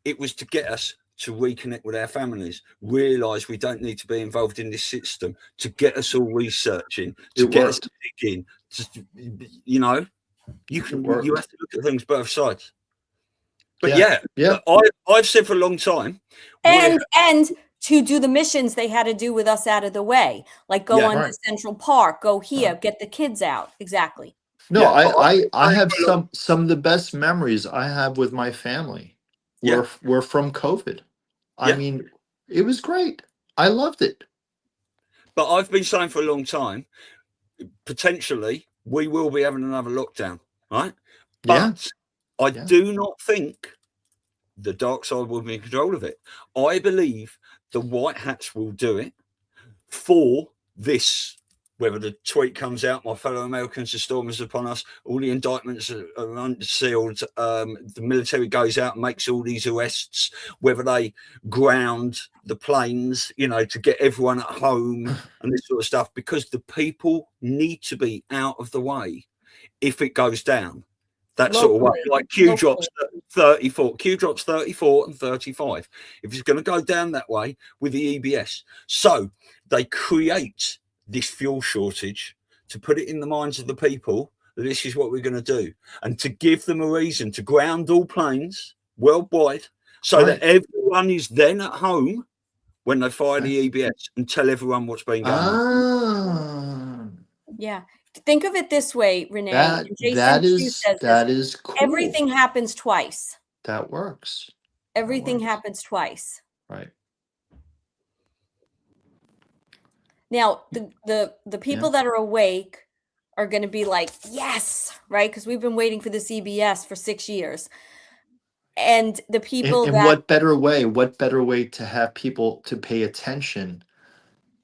It was to get us to reconnect with our families, realize we don't need to be involved in this system, to get us all researching, to It get us worked. digging. You know, you have to look at things both sides. But Yeah, yeah, I've said for a long time, And to do the missions they had to do with us out of the way, like go Yeah, on right. to Central Park, go here, get the kids out. Exactly. No, Yeah, but I have for a long- some of the best memories I have with my family were from COVID. I Yeah. mean, it was great. I loved it. But I've been saying for a long time, potentially we will be having another lockdown, right? Yeah. But I do not think the dark side will be in control of it. I believe the white hats will do it for this. Whether the tweet comes out, my fellow Americans, the storm is upon us, all the indictments are unsealed, the military goes out and makes all these arrests, whether they ground the planes, you know, to get everyone at home and this sort of stuff, because the people need to be out of the way if it goes down. That sort of way, like Q drops 34, Q drops 34 and 35. If it's going to go down that way with the EBS, so they create this fuel shortage to put it in the minds of the people that this is what we're going to do, and to give them a reason to ground all planes worldwide, so that everyone is then at home when they fire the EBS and tell everyone what's been going on. Yeah. Think of it this way, Rene. That is cool. Everything happens twice. That works. Everything happens twice. Right. Now, the people that are awake are going to be like, yes, right? Because we've been waiting for this EBS for 6 years. And the people and what better way to have people to pay attention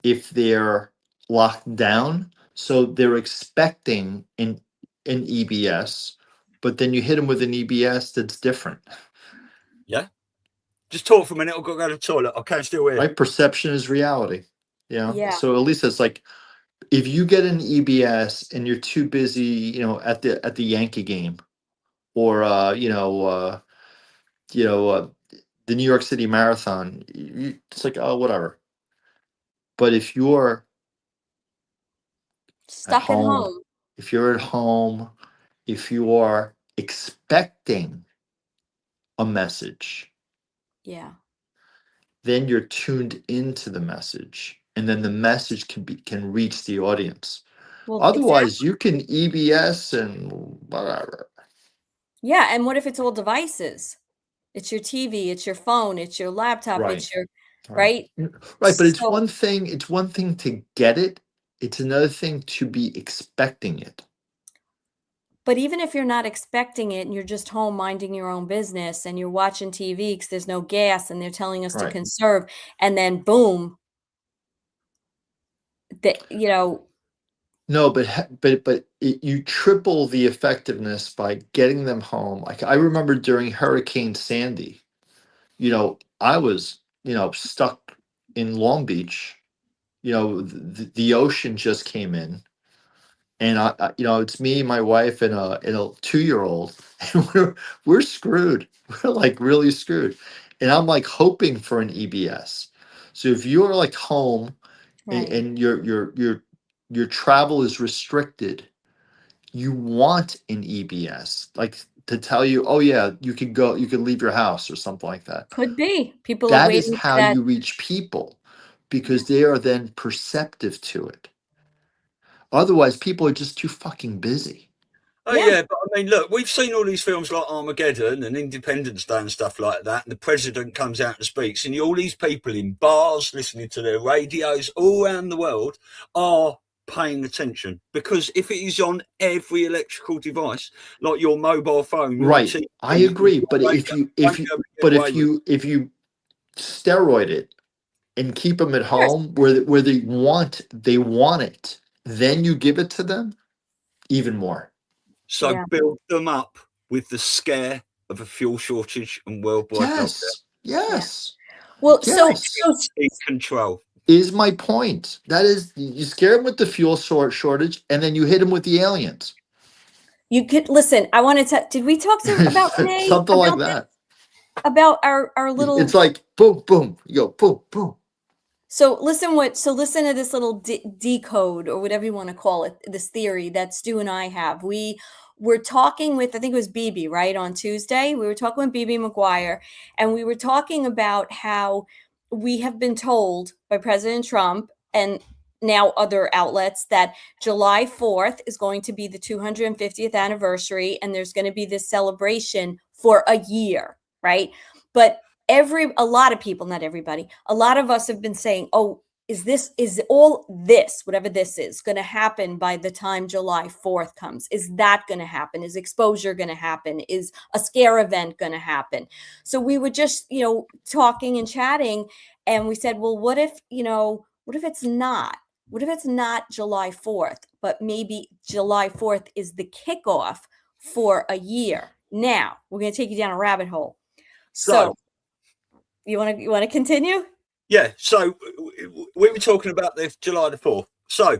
if they're locked down? So they're expecting an EBS, but then you hit them with an EBS that's different. Yeah. Just talk for a minute. I've got to go to the toilet. I can't still hear. Right? Perception is reality. Yeah. So at least it's like, if you get an EBS and you're too busy, you know, at the Yankee game, or the New York City Marathon, it's like, oh, whatever. But if you're stuck at home, if you're at home, if you are expecting a message, Yeah. then you're tuned into the message, and then the message can reach the audience. Well, Otherwise, you can EBS and whatever. yeah. And what if it's all devices? It's your TV, it's your phone, it's your laptop, Right. it's your Right. right. Right, but it's So- one thing. It's one thing to get it. It's another thing to be expecting it. But even if you're not expecting it and you're just home minding your own business and you're watching TV because there's no gas and they're telling us to Right. conserve, and then boom, No, but you triple the effectiveness by getting them home. Like I remember during Hurricane Sandy, I was stuck in Long Beach. The ocean just came in, and it's me, my wife, and a 2-year-old, and we're screwed. We're like really screwed, and I'm like hoping for an EBS. So if you're like home right. and your travel is restricted, you want an EBS, like to tell you, oh yeah, you could leave your house or something like that. Could be. People are That is waiting for how that. you reach people, because they are then perceptive to it. Otherwise, people are just too fucking busy. Oh yeah, but I mean, look, we've seen all these films like Armageddon and Independence Day and stuff like that, and the president comes out and speaks, and all these people in bars listening to their radios all around the world are paying attention, because if it is on every electrical device, like your mobile phone, your Right, TV, I agree. your But radio, if you steroid it and keep them at course. home where they want it, then you give it to them even more. so Yeah. build them up with the scare of a fuel shortage and worldwide lockdown. Yes. Well, Yes. so In control. Is my point. That is, you scare them with the fuel shortage, and then you hit them with the aliens. you could listen. I wanted to. Did we talk about Rene? Something like about that. About our little. It's like boom, boom. You go boom, boom. So listen to this little decode, or whatever you want to call it, this theory that Stu and I have. We were talking with, I think it was BB, right, on Tuesday. We were talking with BB McGuire, and we were talking about how we have been told by President Trump and now other outlets that July 4th is going to be the 250th anniversary, and there's going to be this celebration for a year, right? But a lot of people, not everybody, a lot of us have been saying, oh, is all this, whatever this is, going to happen by the time July 4th comes? Is that going to happen? Is exposure going to happen? Is a scare event going to happen? So we were just, talking and chatting, and we said, well, what if it's not? What if it's not July 4th, but maybe July 4th is the kickoff for a year? Now, we're going to take you down a rabbit hole. So you want to continue? Yeah. So we were talking about the July the 4th. So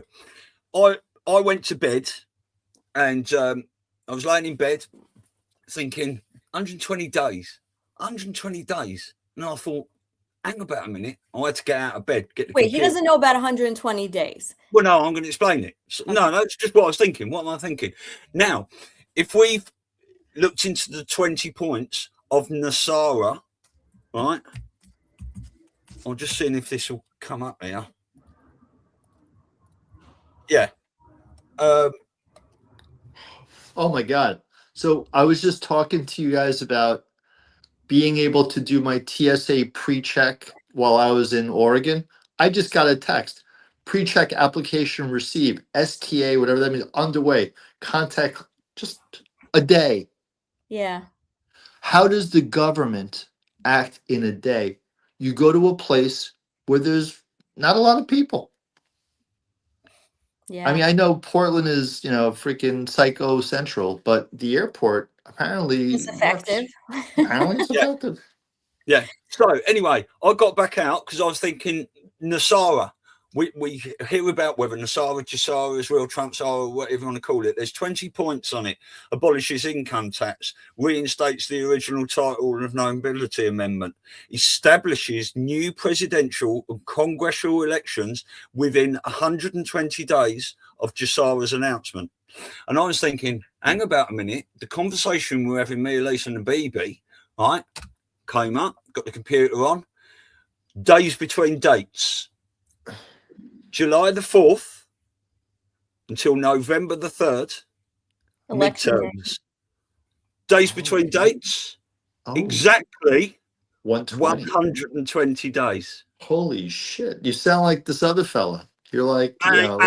I went to bed, and I was laying in bed thinking 120 days. And I thought, hang about a minute. I had to get out of bed. Wait, he doesn't know about 120 days. Well, no, I'm going to explain it. Okay. No, that's just what I was thinking. What am I thinking? Now, if we've looked into the 20 points of Nasara, right? I'm just seeing if this will come up here. Yeah. Oh my God. So I was just talking to you guys about being able to do my TSA pre-check while I was in Oregon. I just got a text. Pre-check application received. STA, whatever that means, underway. Contact just a day. Yeah. How does the government act in a day? You go to a place where there's not a lot of people. Yeah. I mean, I know Portland is, freaking psycho central, but the airport apparently It's effective. Apparently it's effective. Yeah. So anyway, I got back out because I was thinking Nasara. We hear about whether Nasara, Jasara is real, Trump's are, or whatever you want to call it. There's 20 points on it. Abolishes income tax, reinstates the original title of nobility amendment, establishes new presidential and congressional elections within 120 days of Jasara's announcement. And I was thinking, hang about a minute. The conversation we're having, me, Elisa, and the BB, right, came up, got the computer on. Days between dates. July the 4th until November the 3rd. Election day. Midterms. Days between dates. Oh, Exactly 120. 120 days. Holy shit. You sound like this other fella. You're like, you know,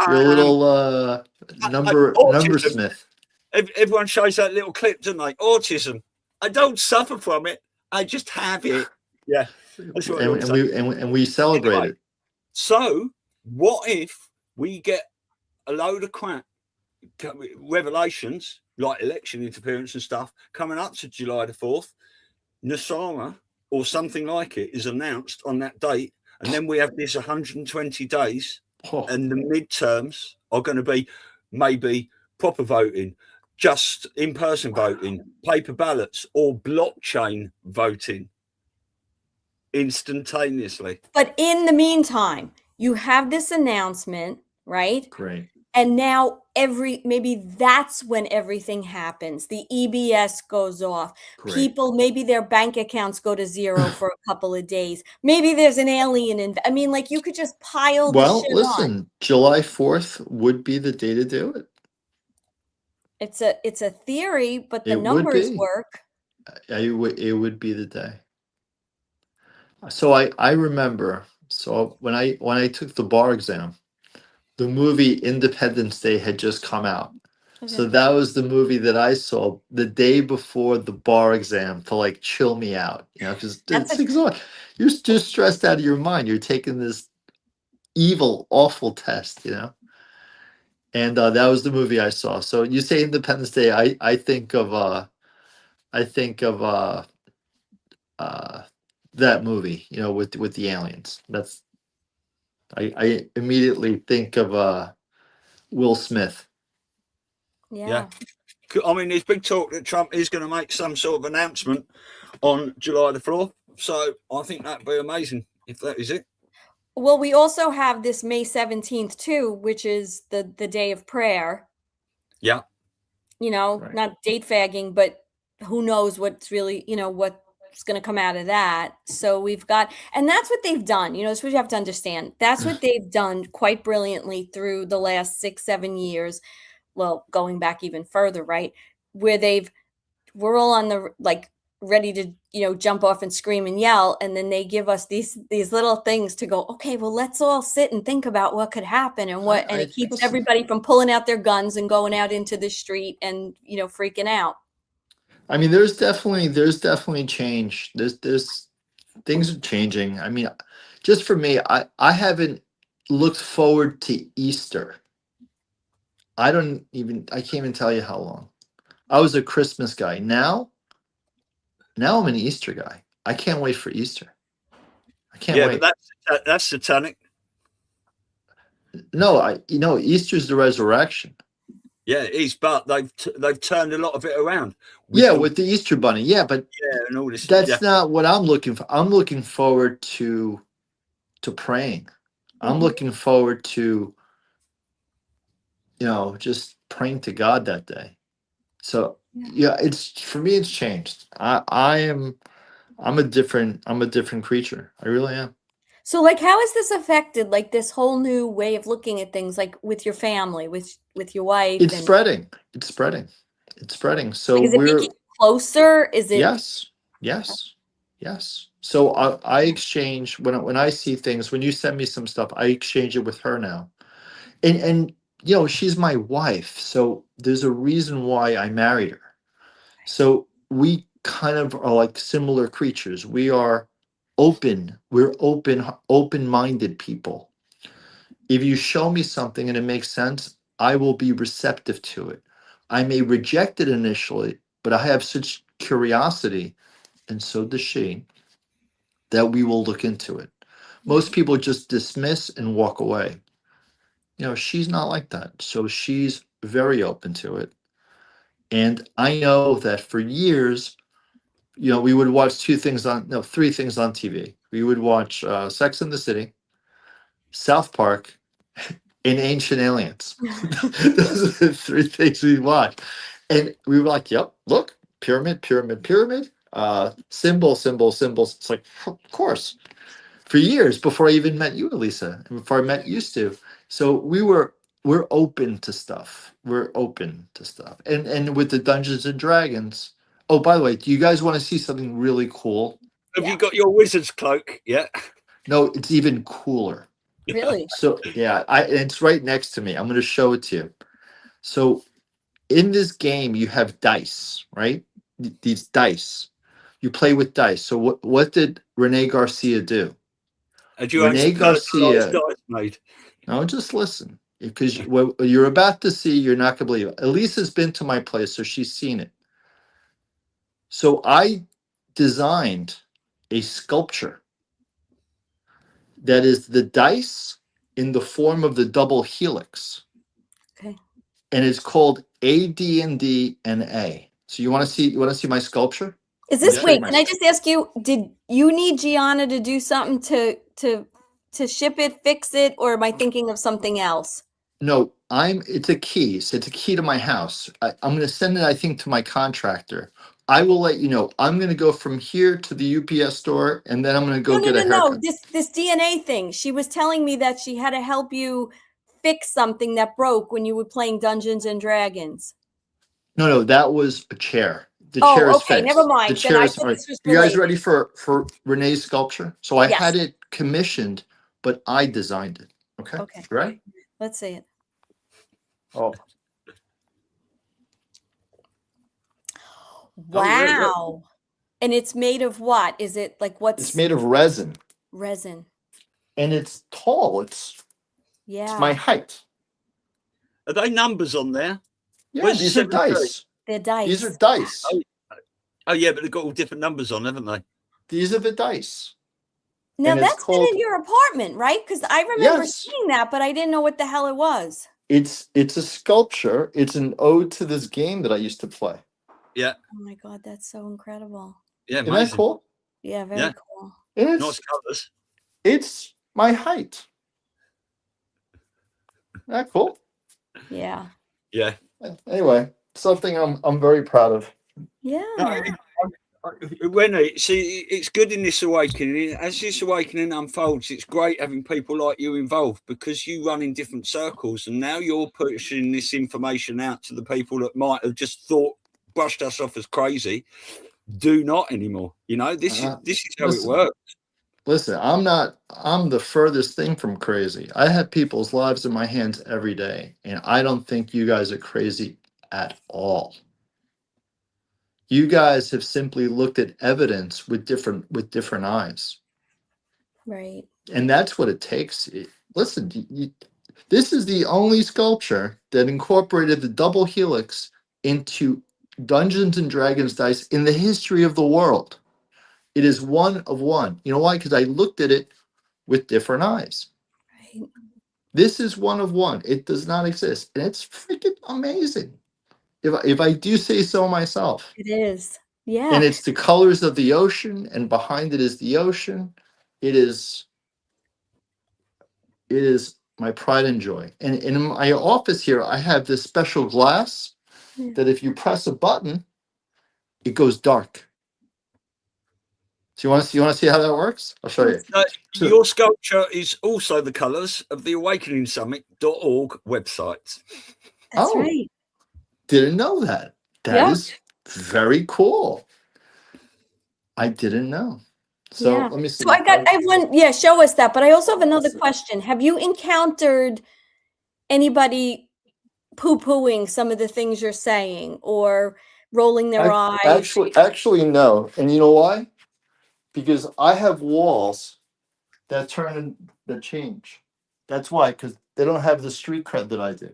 you're a little number autism. smith. Everyone shows that little clip, don't they? Autism. I don't suffer from it. I just have it. Yeah. That's what And we celebrate Anyway, it. So what if we get a load of crap revelations like election interference and stuff coming up to July the 4th, Nasara or something like it is announced on that date, and then we have this 120 days and the midterms are going to be maybe proper voting, just in-person voting, paper ballots, or blockchain voting instantaneously. But in the meantime, you have this announcement, right? Great. And now maybe that's when everything happens. The EBS goes off. Great. People, maybe their bank accounts go to zero for a couple of days. Maybe there's an alien I mean, like, you could just pile Well, the shit listen, on. July 4th would be the day to do it. It's a theory, but the It would numbers be. work. It would be the day. So I remember, so when I took the bar exam, the movie Independence Day had just come out. So that was the movie that I saw the day before the bar exam to like chill me out, you know, because it's exhausting. You're just stressed out of your mind. You're taking this evil, awful test, you know. And that was the movie I saw. So you say Independence Day, I think of that movie, you know, with the aliens. That's I immediately think of Will Smith. Yeah. I mean, there's big talk that Trump is going to make some sort of announcement on July the 4th. So I think that'd be amazing if that is it. Well, we also have this May 17th too, which is the day of prayer. Yeah. You know, Right. not date fagging, but who knows what's really, you know, what's going to come out of that. So we've got, and that's what they've done. You know, that's what you have to understand. That's what they've done quite brilliantly through the last 6-7 years. Well, going back even further, right? Where we're all on the, like, ready to, you know, jump off and scream and yell. And then they give us these little things to go, okay, well, let's all sit and think about what could happen and and it keeps everybody from pulling out their guns and going out into the street and, you know, freaking out. I mean, there's definitely change. There's things are changing. I mean, just for me, I haven't looked forward to Easter. I can't even tell you how long. I was a Christmas guy. Now I'm an Easter guy. I can't wait for Easter. I can't wait. But that's satanic. No, Easter's the resurrection. Yeah, it is, but they've turned a lot of it around. With the Easter bunny. Yeah, but and all this. That's not what I'm looking for. I'm looking forward to praying. I'm looking forward to, you know, just praying to God that day. So yeah, for me, it's changed. I'm a different creature. I really am. So, like, how has this affected, like, this whole new way of looking at things, like with your family, with your wife? It's spreading. So is it making you closer? Is it? Yes. So I exchange when I see things. When you send me some stuff, I exchange it with her now, and you know, she's my wife. So there's a reason why I married her. So we kind of are like similar creatures. We're open-minded people. If you show me something and it makes sense, I will be receptive to it. I may reject it initially, but I have such curiosity, and so does she, that we will look into it. Most people just dismiss and walk away. You know, she's not like that. So she's very open to it. And I know that for years, you know, we would watch three things on TV. We would watch Sex and the City, South Park, and Ancient Aliens. Those are the three things we watched. And we were like, yep, look, pyramid, pyramid, pyramid, symbol, symbol, symbols. It's like, of course. For years before I even met you, Elisa, and before I met you, Stu. So we're open to stuff. We're open to stuff. And with the Dungeons and Dragons. Oh, by the way, do you guys want to see something really cool? Have you got your wizard's cloak? Yeah. No, it's even cooler. Really? So yeah, it's right next to me. I'm going to show it to you. So in this game, you have dice, right? These dice. You play with dice. So what did Rene Garcia do? Had you Rene actually Garcia. dice made? No, just listen, because what you're about to see, you're not going to believe it. Elisa's been to my place, so she's seen it. So I designed a sculpture that is the dice in the form of the double helix. Okay. And it's called AD&D and A. So you want to see my sculpture? Is this, Yeah. wait, can I just ask you, did you need Gianna to do something to ship it, fix it, or am I thinking of something else? No, it's a key. So it's a key to my house. I'm going to send it, I think, to my contractor. I will let you know. I'm going to go from here to the UPS store, and then I'm going to go get a haircut. This DNA thing. She was telling me that she had to help you fix something that broke when you were playing Dungeons and Dragons. No, that was a chair. The chair is okay, fixed. never mind. The chair is. You guys ready for Renee's sculpture? So I had it commissioned, but I designed it. Okay. Okay. Right? Let's see it. Oh. Wow. And it's made of what? Is it like what's? It's made of resin. Resin. And it's tall. It's my height. Are they numbers on there? Yeah, these are dice. They're dice. These are dice. Oh yeah, but they've got all different numbers on, haven't they? These are the dice. Now that's been in your apartment, right? Because I remember seeing that, but I didn't know what the hell it was. It's a sculpture. It's an ode to this game that I used to play. Yeah. Oh my God, that's so incredible. Yeah, amazing. Isn't that cool? Yeah, very cool. Nice colors. It's my height. Isn't that cool? Yeah. Yeah. Anyway, something I'm very proud of. Yeah. Rene, see, it's good in this awakening. As this awakening unfolds, it's great having people like you involved because you run in different circles, and now you're pushing this information out to the people that might have just brushed us off as crazy. Do not anymore. You know, this is how it works. Listen, I'm the furthest thing from crazy. I have people's lives in my hands every day, and I don't think you guys are crazy at all. You guys have simply looked at evidence with different eyes. Right. And that's what it takes. Listen, this is the only sculpture that incorporated the double helix into Dungeons and Dragons dice in the history of the world. It is one of one. You know why? Because I looked at it with different eyes. Right. This is one of one. It does not exist. And it's freaking amazing. If I do say so myself. It is. Yeah. And it's the colors of the ocean, and behind it is the ocean. It is my pride and joy. And in my office here, I have this special glass that if you press a button, it goes dark. So you want to see how that works? I'll show you. Your sculpture is also the colors of the awakeningsummit.org website. That's right. Didn't know that. That is very cool. I didn't know. So let me see. So I have one. Yeah, show us that. But I also have another question. Have you encountered anybody poo-pooing some of the things you're saying or rolling their eyes? Actually, no. And you know why? Because I have walls that change. That's why, because they don't have the street cred that I do.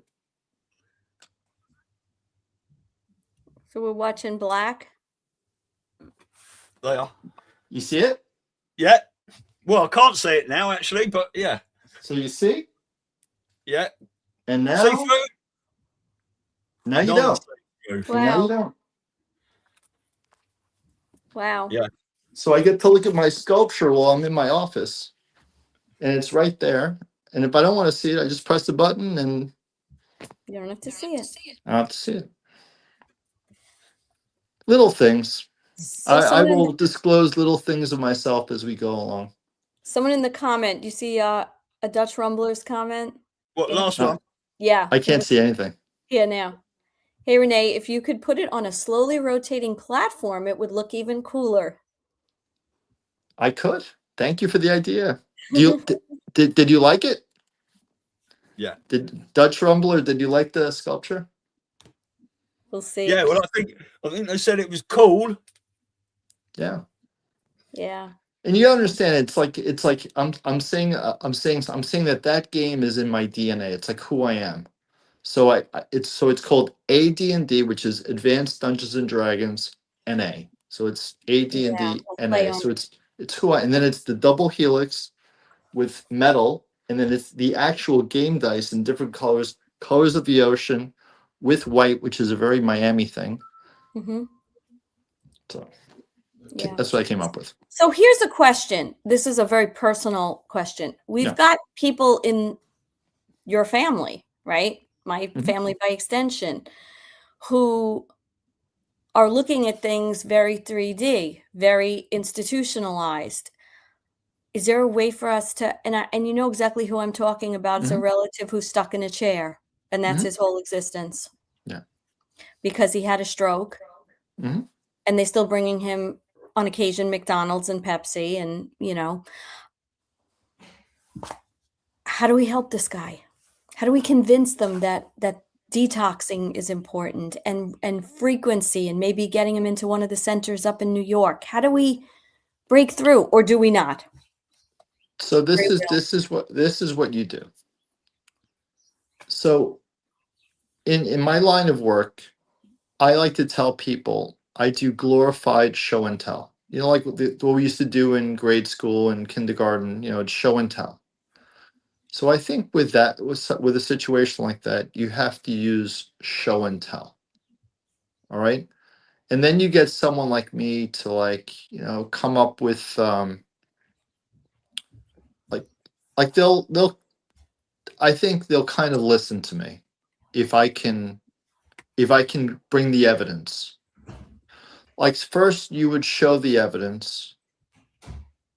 So we're watching black. They are. You see it? Yeah. Well, I can't see it now, actually, but yeah. So you see? Yeah. And now? See through? Now you don't. Wow. Now you don't. Wow. Yeah. So I get to look at my sculpture while I'm in my office. And it's right there. And if I don't want to see it, I just press the button and You don't have to see it. I don't have to see it. Little things. So I will disclose little things of myself as we go along. someone in the comment, do you see a Dutch Rumbler's comment? What, Yeah. last No. one? Yeah. I can't see anything. Here now. Hey, Renee, if you could put it on a slowly rotating platform, it would look even cooler. I could. Thank you for the idea. Do you did you like it? Yeah. Did Dutch Rumbler, did you like the sculpture? We'll see. Yeah, well, I think they said it was cool. Yeah. Yeah. And you understand, it's like I'm saying that game is in my DNA. It's like who I am. So it's called AD&D, which is Advanced Dungeons and Dragons NA. So it's AD&D we'll play NA. on So it's who I, and then it's the double helix with metal, and then it's the actual game dice in different colors of the ocean with white, which is a very Miami thing. Mm-hmm. So Yeah. that's what I came up with. So here's a question. This is a very personal question. We've got people in your family, right? My family by extension, who are looking at things very 3D, very institutionalized. Is there a way for us to, and you know exactly who I'm talking about. It's a relative who's stuck in a chair, and that's his whole existence. Yeah. Because he had a stroke, and they still bringing him on occasion McDonald's and Pepsi, and how do we help this guy? How do we convince them that detoxing is important and frequency, and maybe getting him into one of the centers up in New York? How do we break through, or do we not? So this is what you do. So in my line of work, I like to tell people I do glorified show and tell. Like what we used to do in grade school and kindergarten, it's show and tell. So I think with a situation like that, you have to use show and tell. All right. And then you get someone like me to come up with I think they'll kind of listen to me if I can bring the evidence. Like first you would show the evidence,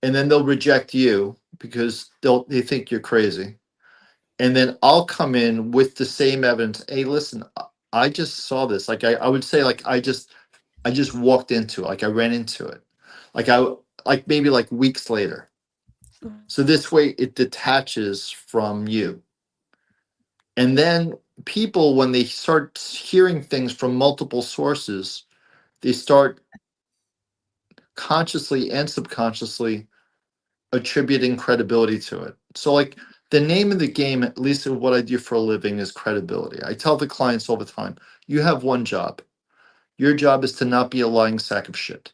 and then they'll reject you because they think you're crazy. And then I'll come in with the same evidence. Hey, listen, I just saw this. Like I would say, like I just walked into it. Like I ran into it. Like maybe like weeks later. So this way it detaches from you. And then people, when they start hearing things from multiple sources, they start consciously and subconsciously attributing credibility to it. So like the name of the game, at least of what I do for a living, is credibility. I tell the clients all the time, you have one job. Your job is to not be a lying sack of shit.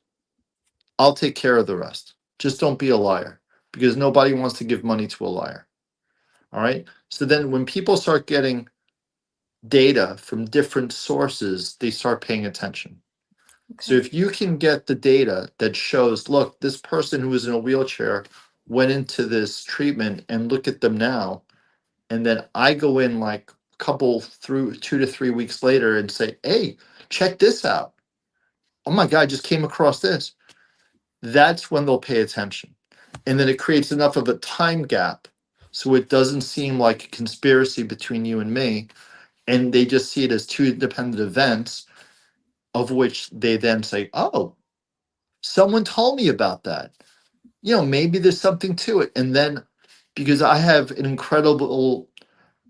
I'll take care of the rest. Just don't be a liar, because nobody wants to give money to a liar. All right. So then when people start getting data from different sources, they start paying attention. Okay. So if you can get the data that shows, look, this person who was in a wheelchair went into this treatment, and look at them now. And then I go in like a couple through 2 to 3 weeks later and say, hey, check this out. Oh my God, I just came across this. That's when they'll pay attention. And then it creates enough of a time gap so it doesn't seem like a conspiracy between you and me. And they just see it as two independent events, of which they then say, oh, someone told me about that. Maybe there's something to it. And then because I have an incredible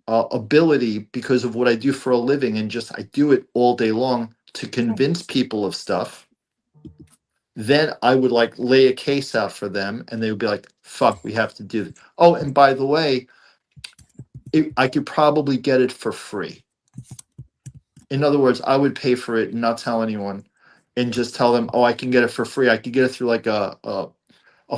ability, because of what I do for a living, and I do it all day long to convince people of stuff, then I would like lay a case out for them, and they would be like, fuck, we have to do this. Oh, and by the way, I could probably get it for free. In other words, I would pay for it and not tell anyone, and just tell them, oh, I can get it for free. I could get it through like a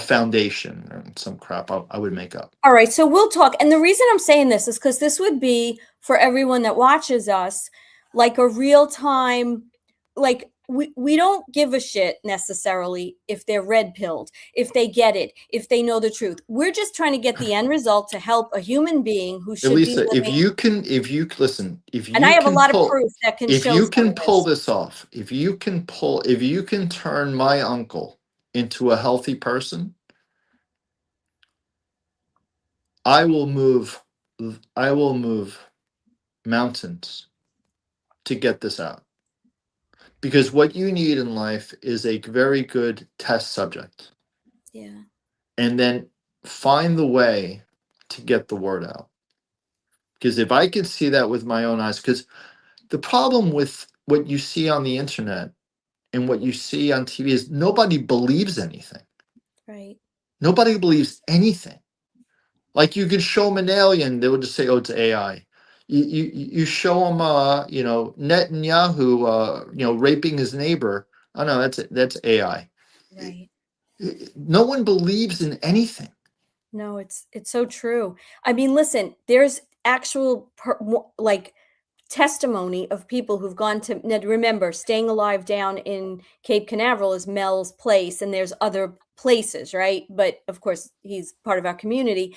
foundation or some crap I would make up. All right. So we'll talk. And the reason I'm saying this is because this would be, for everyone that watches us, like a real time, like we don't give a shit necessarily if they're red pilled, if they get it, if they know the truth. We're just trying to get the end result to help a human being who should be Elisa, living. if you can listen, if And I you have a can lot of pull, proof that can if show you some can of pull this. this off, if you can turn my uncle into a healthy person, I will move mountains to get this out. Because what you need in life is a very good test subject. Yeah. And then find the way to get the word out. Because if I could see that with my own eyes, because the problem with what you see on the internet and what you see on TV is nobody believes anything. Right. Nobody believes anything. Like you could show them an alien, they would just say, "Oh, it's AI." You show them, Netanyahu, raping his neighbor. Oh no, that's AI. Right. No one believes in anything. No, it's so true. I mean, listen, there's actual like testimony of people who've gone to, now remember, Staying Alive down in Cape Canaveral is Mel's place, and there's other places, right? But of course, he's part of our community.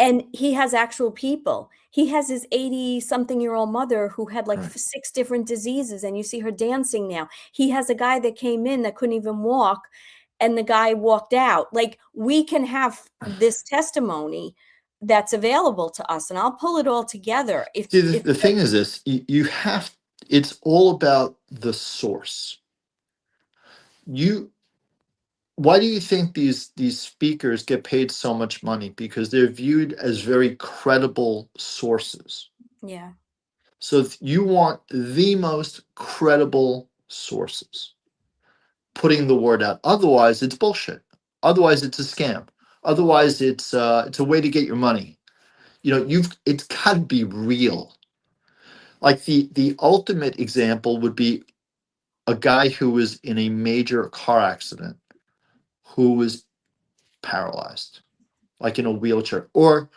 And he has actual people. He has his 80-something-year-old mother who had like Right. 6 different diseases, and you see her dancing now. He has a guy that came in that couldn't even walk, and the guy walked out. Like, we can have this testimony that's available to us, and I'll pull it all together. See, the thing is this, you have, it's all about the source. Why do you think these speakers get paid so much money? Because they're viewed as very credible sources. Yeah. So if you want the most credible sources putting the word out. Otherwise, it's bullshit. Otherwise, it's a scam. Otherwise, it's a way to get your money. It's got to be real. Like the ultimate example would be a guy who was in a major car accident, who was paralyzed, like in a wheelchair, or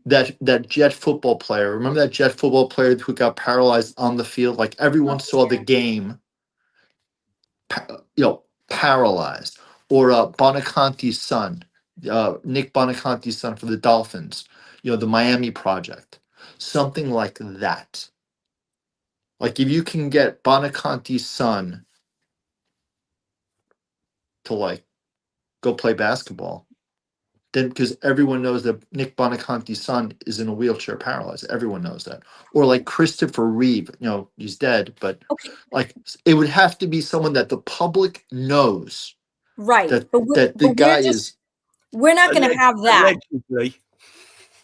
that Jet football player. Remember that Jet football player who got paralyzed on the field? Like everyone saw the game, paralyzed. Or Bonaconti's son, Nick Bonaconti's son for the Dolphins. The Miami Project, something like that. Like if you can get Bonaconti's son to like go play basketball, then because everyone knows that Nick Bonaconti's son is in a wheelchair paralyzed. Everyone knows that. Or like Christopher Reeve, he's dead, but Okay. like it would have to be someone that the public knows. Right. That But the guy is. We're not going to have that.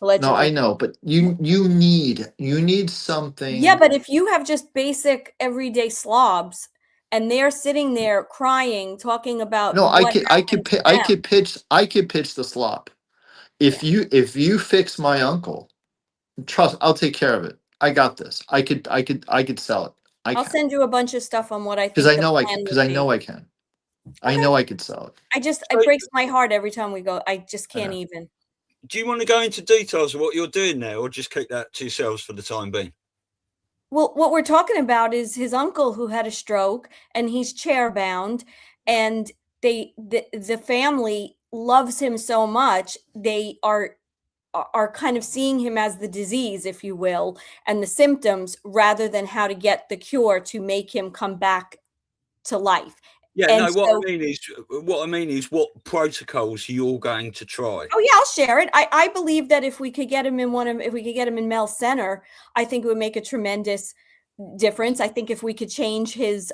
Allegedly. No, I know, but you need something. Yeah, but if you have just basic everyday slobs and they're sitting there crying, talking about No, I could pitch the slop. If you fix my uncle, trust, I'll take care of it. I got this. I could sell it. I'll send you a bunch of stuff on what I think. Because I know I can. I know I could sell it. It breaks my heart every time we go. I just can't even. Do you want to go into details of what you're doing there, or just keep that to yourselves for the time being? Well, what we're talking about is his uncle who had a stroke, and he's chair bound, and the family loves him so much, they are kind of seeing him as the disease, if you will, and the symptoms, rather than how to get the cure to make him come back to life. Yeah, and what I mean is what protocols you're going to try. Oh yeah, I'll share it. I believe that if we could get him in Mel's center, I think it would make a tremendous difference. I think if we could change his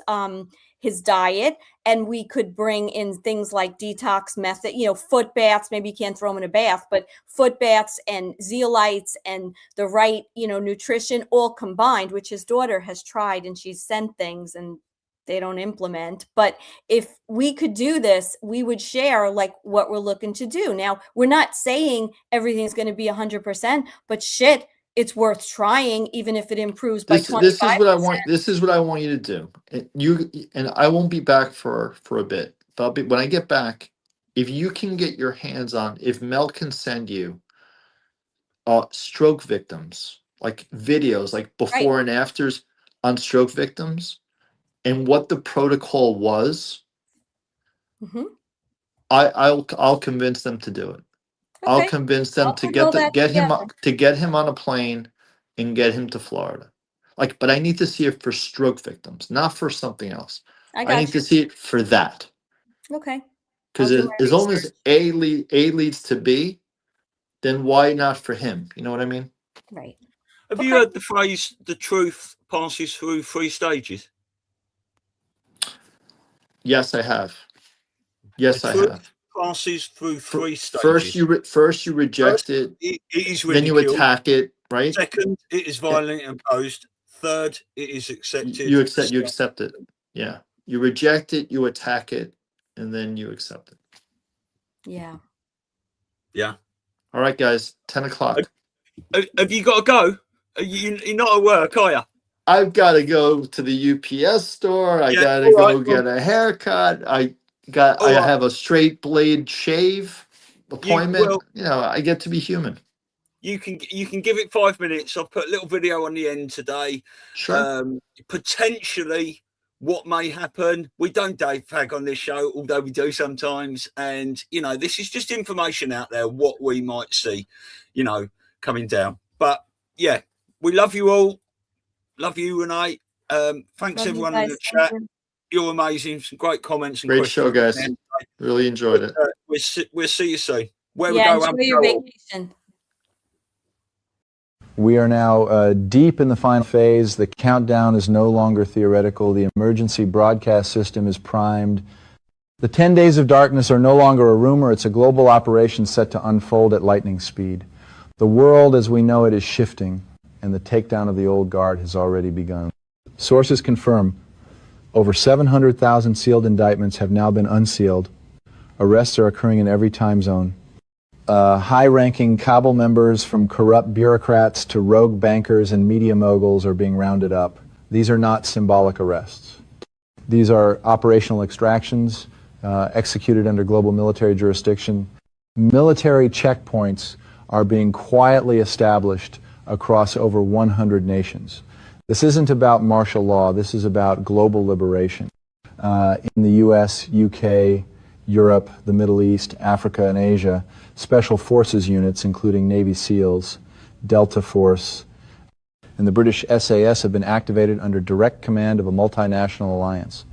diet, and we could bring in things like detox method, foot baths. Maybe you can't throw him in a bath, but foot baths and zeolites and the right, nutrition all combined, which his daughter has tried, and she's sent things and they don't implement. But if we could do this, we would share like what we're looking to do. Now, we're not saying everything's going to be 100%, but shit, it's worth trying, even if it improves by 25%. This is what I want you to do. And I won't be back for a bit. But when I get back, if you can get your hands on, if Mel can send you stroke victims, like videos, like before and afters on stroke victims, and what the protocol was, Hmm. I'll convince them to do it. I'll Okay. convince them I'll to put all that get him together. to get him on a plane and get him to Florida. Like, but I need to see it for stroke victims, not for something else. I I need got to see it for that. you. Okay. I'll Because do my as long as research. A leads to B, then why not for him? You know what I mean? Right. Have Okay. you heard the phrase "the truth passes through 3 stages"? Yes, I have. Yes, The I truth have. passes through 3 First, stages. you reject First, it, it is then you ridiculed. attack it, right? Second, it is Eh, violently opposed. Third, it is accepted. you accept it. Yeah. You reject it, you attack it, and then you accept it. Yeah. Yeah. All right, guys, 10 o'clock. Have you got to go? You're not at work, are you? I've got to go to the UPS store. I Yeah, got to all go right, get a haircut. I all right. have a straight blade shave appointment. Well, You know, I get to be human. you can give it 5 minutes. I've put a little video on the end today. Sure. Potentially what may happen. We don't fag on this show, although we do sometimes. And, you know, this is just information out there, what we might see, you know, coming down. But yeah, we love you all. Love you, Rene. Thanks Love you everyone in guys. the Thank chat. you. You're amazing. Some great comments and Great questions. show, guys. Really enjoyed it. We'll see you soon. Where we Yeah, go, enjoy your vacation. We are now deep in the final phase. The countdown is no longer theoretical. The emergency broadcast system is primed. The 10 days of darkness are no longer a rumor. It's a global operation set to unfold at lightning speed. The world as we know it is shifting, and the takedown of the old guard has already begun. Sources confirm over 700,000 sealed indictments have now been unsealed. Arrests are occurring in every time zone. High-ranking cabal members, from corrupt bureaucrats to rogue bankers and media moguls, are being rounded up. These are not symbolic arrests. These are operational extractions executed under global military jurisdiction. Military checkpoints are being quietly established across over 100 nations. This isn't about martial law. This is about global liberation. In the US, UK, Europe, the Middle East, Africa, and Asia, special forces units, including Navy SEALs, Delta Force, and the British SAS have been activated under direct command of a multinational alliance.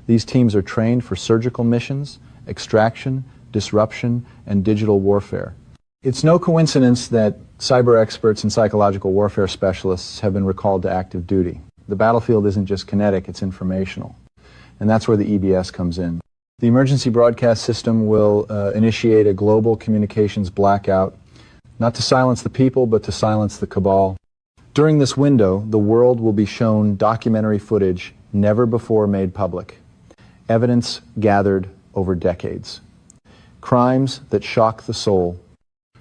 These teams are trained for surgical missions, extraction, disruption, and digital warfare. It's no coincidence that cyber experts and psychological warfare specialists have been recalled to active duty. The battlefield isn't just kinetic, it's informational. And that's where the EBS comes in. The emergency broadcast system will initiate a global communications blackout, not to silence the people, but to silence the cabal. During this window, the world will be shown documentary footage never before made public. Evidence gathered over decades. Crimes that shock the soul,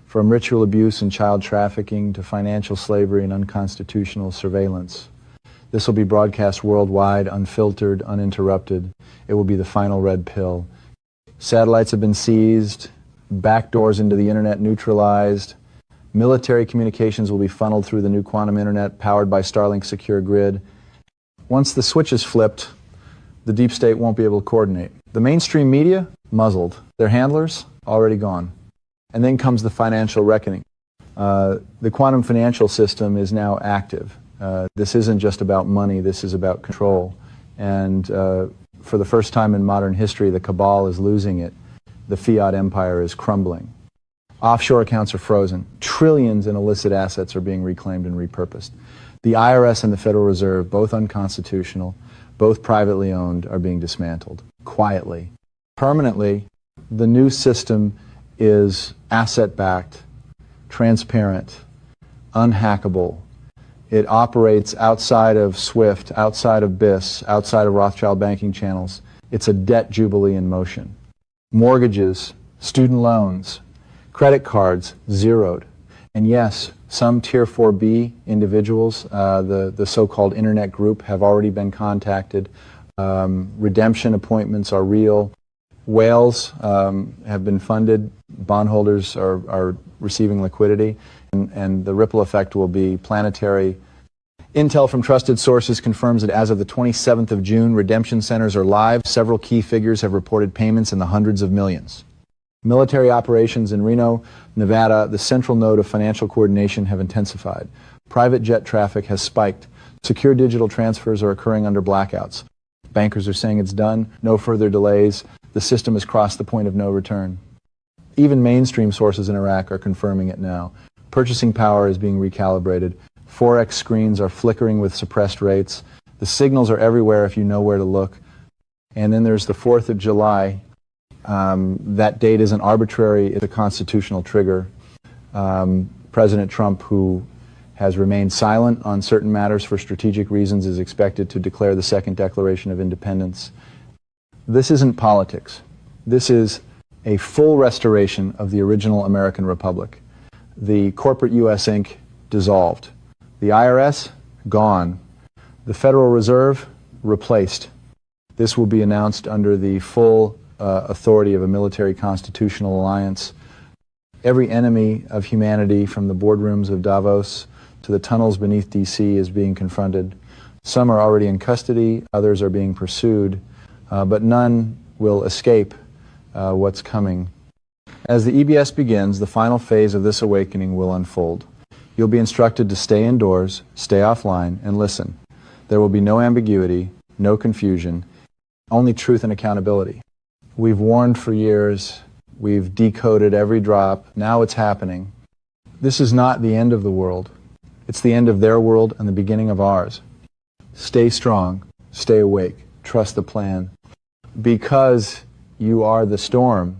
from ritual abuse and child trafficking to financial slavery and unconstitutional surveillance. This will be broadcast worldwide, unfiltered, uninterrupted. It will be the final red pill. Satellites have been seized, backdoors into the internet neutralized. Military communications will be funneled through the new quantum internet powered by Starlink's secure grid. Once the switch is flipped, the deep state won't be able to coordinate. The mainstream media, muzzled. Their handlers, already gone. And then comes the financial reckoning. The quantum financial system is now active. This isn't just about money, this is about control. And for the first time in modern history, the cabal is losing it. The fiat empire is crumbling. Offshore accounts are frozen. Trillions in illicit assets are being reclaimed and repurposed. The IRS and the Federal Reserve, both unconstitutional, both privately owned, are being dismantled. Quietly. Permanently, the new system is asset-backed, transparent, unhackable. It operates outside of SWIFT, outside of BIS, outside of Rothschild banking channels. It's a debt jubilee in motion. Mortgages, student loans, credit cards, zeroed. And yes, some Tier 4B individuals, the so-called internet group, have already been contacted. Redemption appointments are real. Whales have been funded. Bondholders are receiving liquidity. And the ripple effect will be planetary. Intel from trusted sources confirms that as of the 27th of June, redemption centers are live. Several key figures have reported payments in the hundreds of millions. Military operations in Reno, Nevada, the central node of financial coordination, have intensified. Private jet traffic has spiked. Secure digital transfers are occurring under blackouts. Bankers are saying it's done, no further delays. The system has crossed the point of no return. Even mainstream sources in Iraq are confirming it now. Purchasing power is being recalibrated. Forex screens are flickering with suppressed rates. The signals are everywhere if you know where to look. And then there's the 4th of July. That date isn't arbitrary, it's a constitutional trigger. President Trump, who has remained silent on certain matters for strategic reasons, is expected to declare the Second Declaration of Independence. This isn't politics. This is a full restoration of the original American Republic. The corporate U.S. Inc. dissolved. The IRS, gone. The Federal Reserve, replaced. This will be announced under the full authority of a military constitutional alliance. Every enemy of humanity, from the boardrooms of Davos to the tunnels beneath D.C., is being confronted. Some are already in custody, others are being pursued, but none will escape what's coming. As the EBS begins, the final phase of this awakening will unfold. You'll be instructed to stay indoors, stay offline, and listen. There will be no ambiguity, no confusion, only truth and accountability. We've warned for years. We've decoded every drop. Now it's happening. This is not the end of the world. It's the end of their world and the beginning of ours. Stay strong. Stay awake. Trust the plan. Because you are the storm,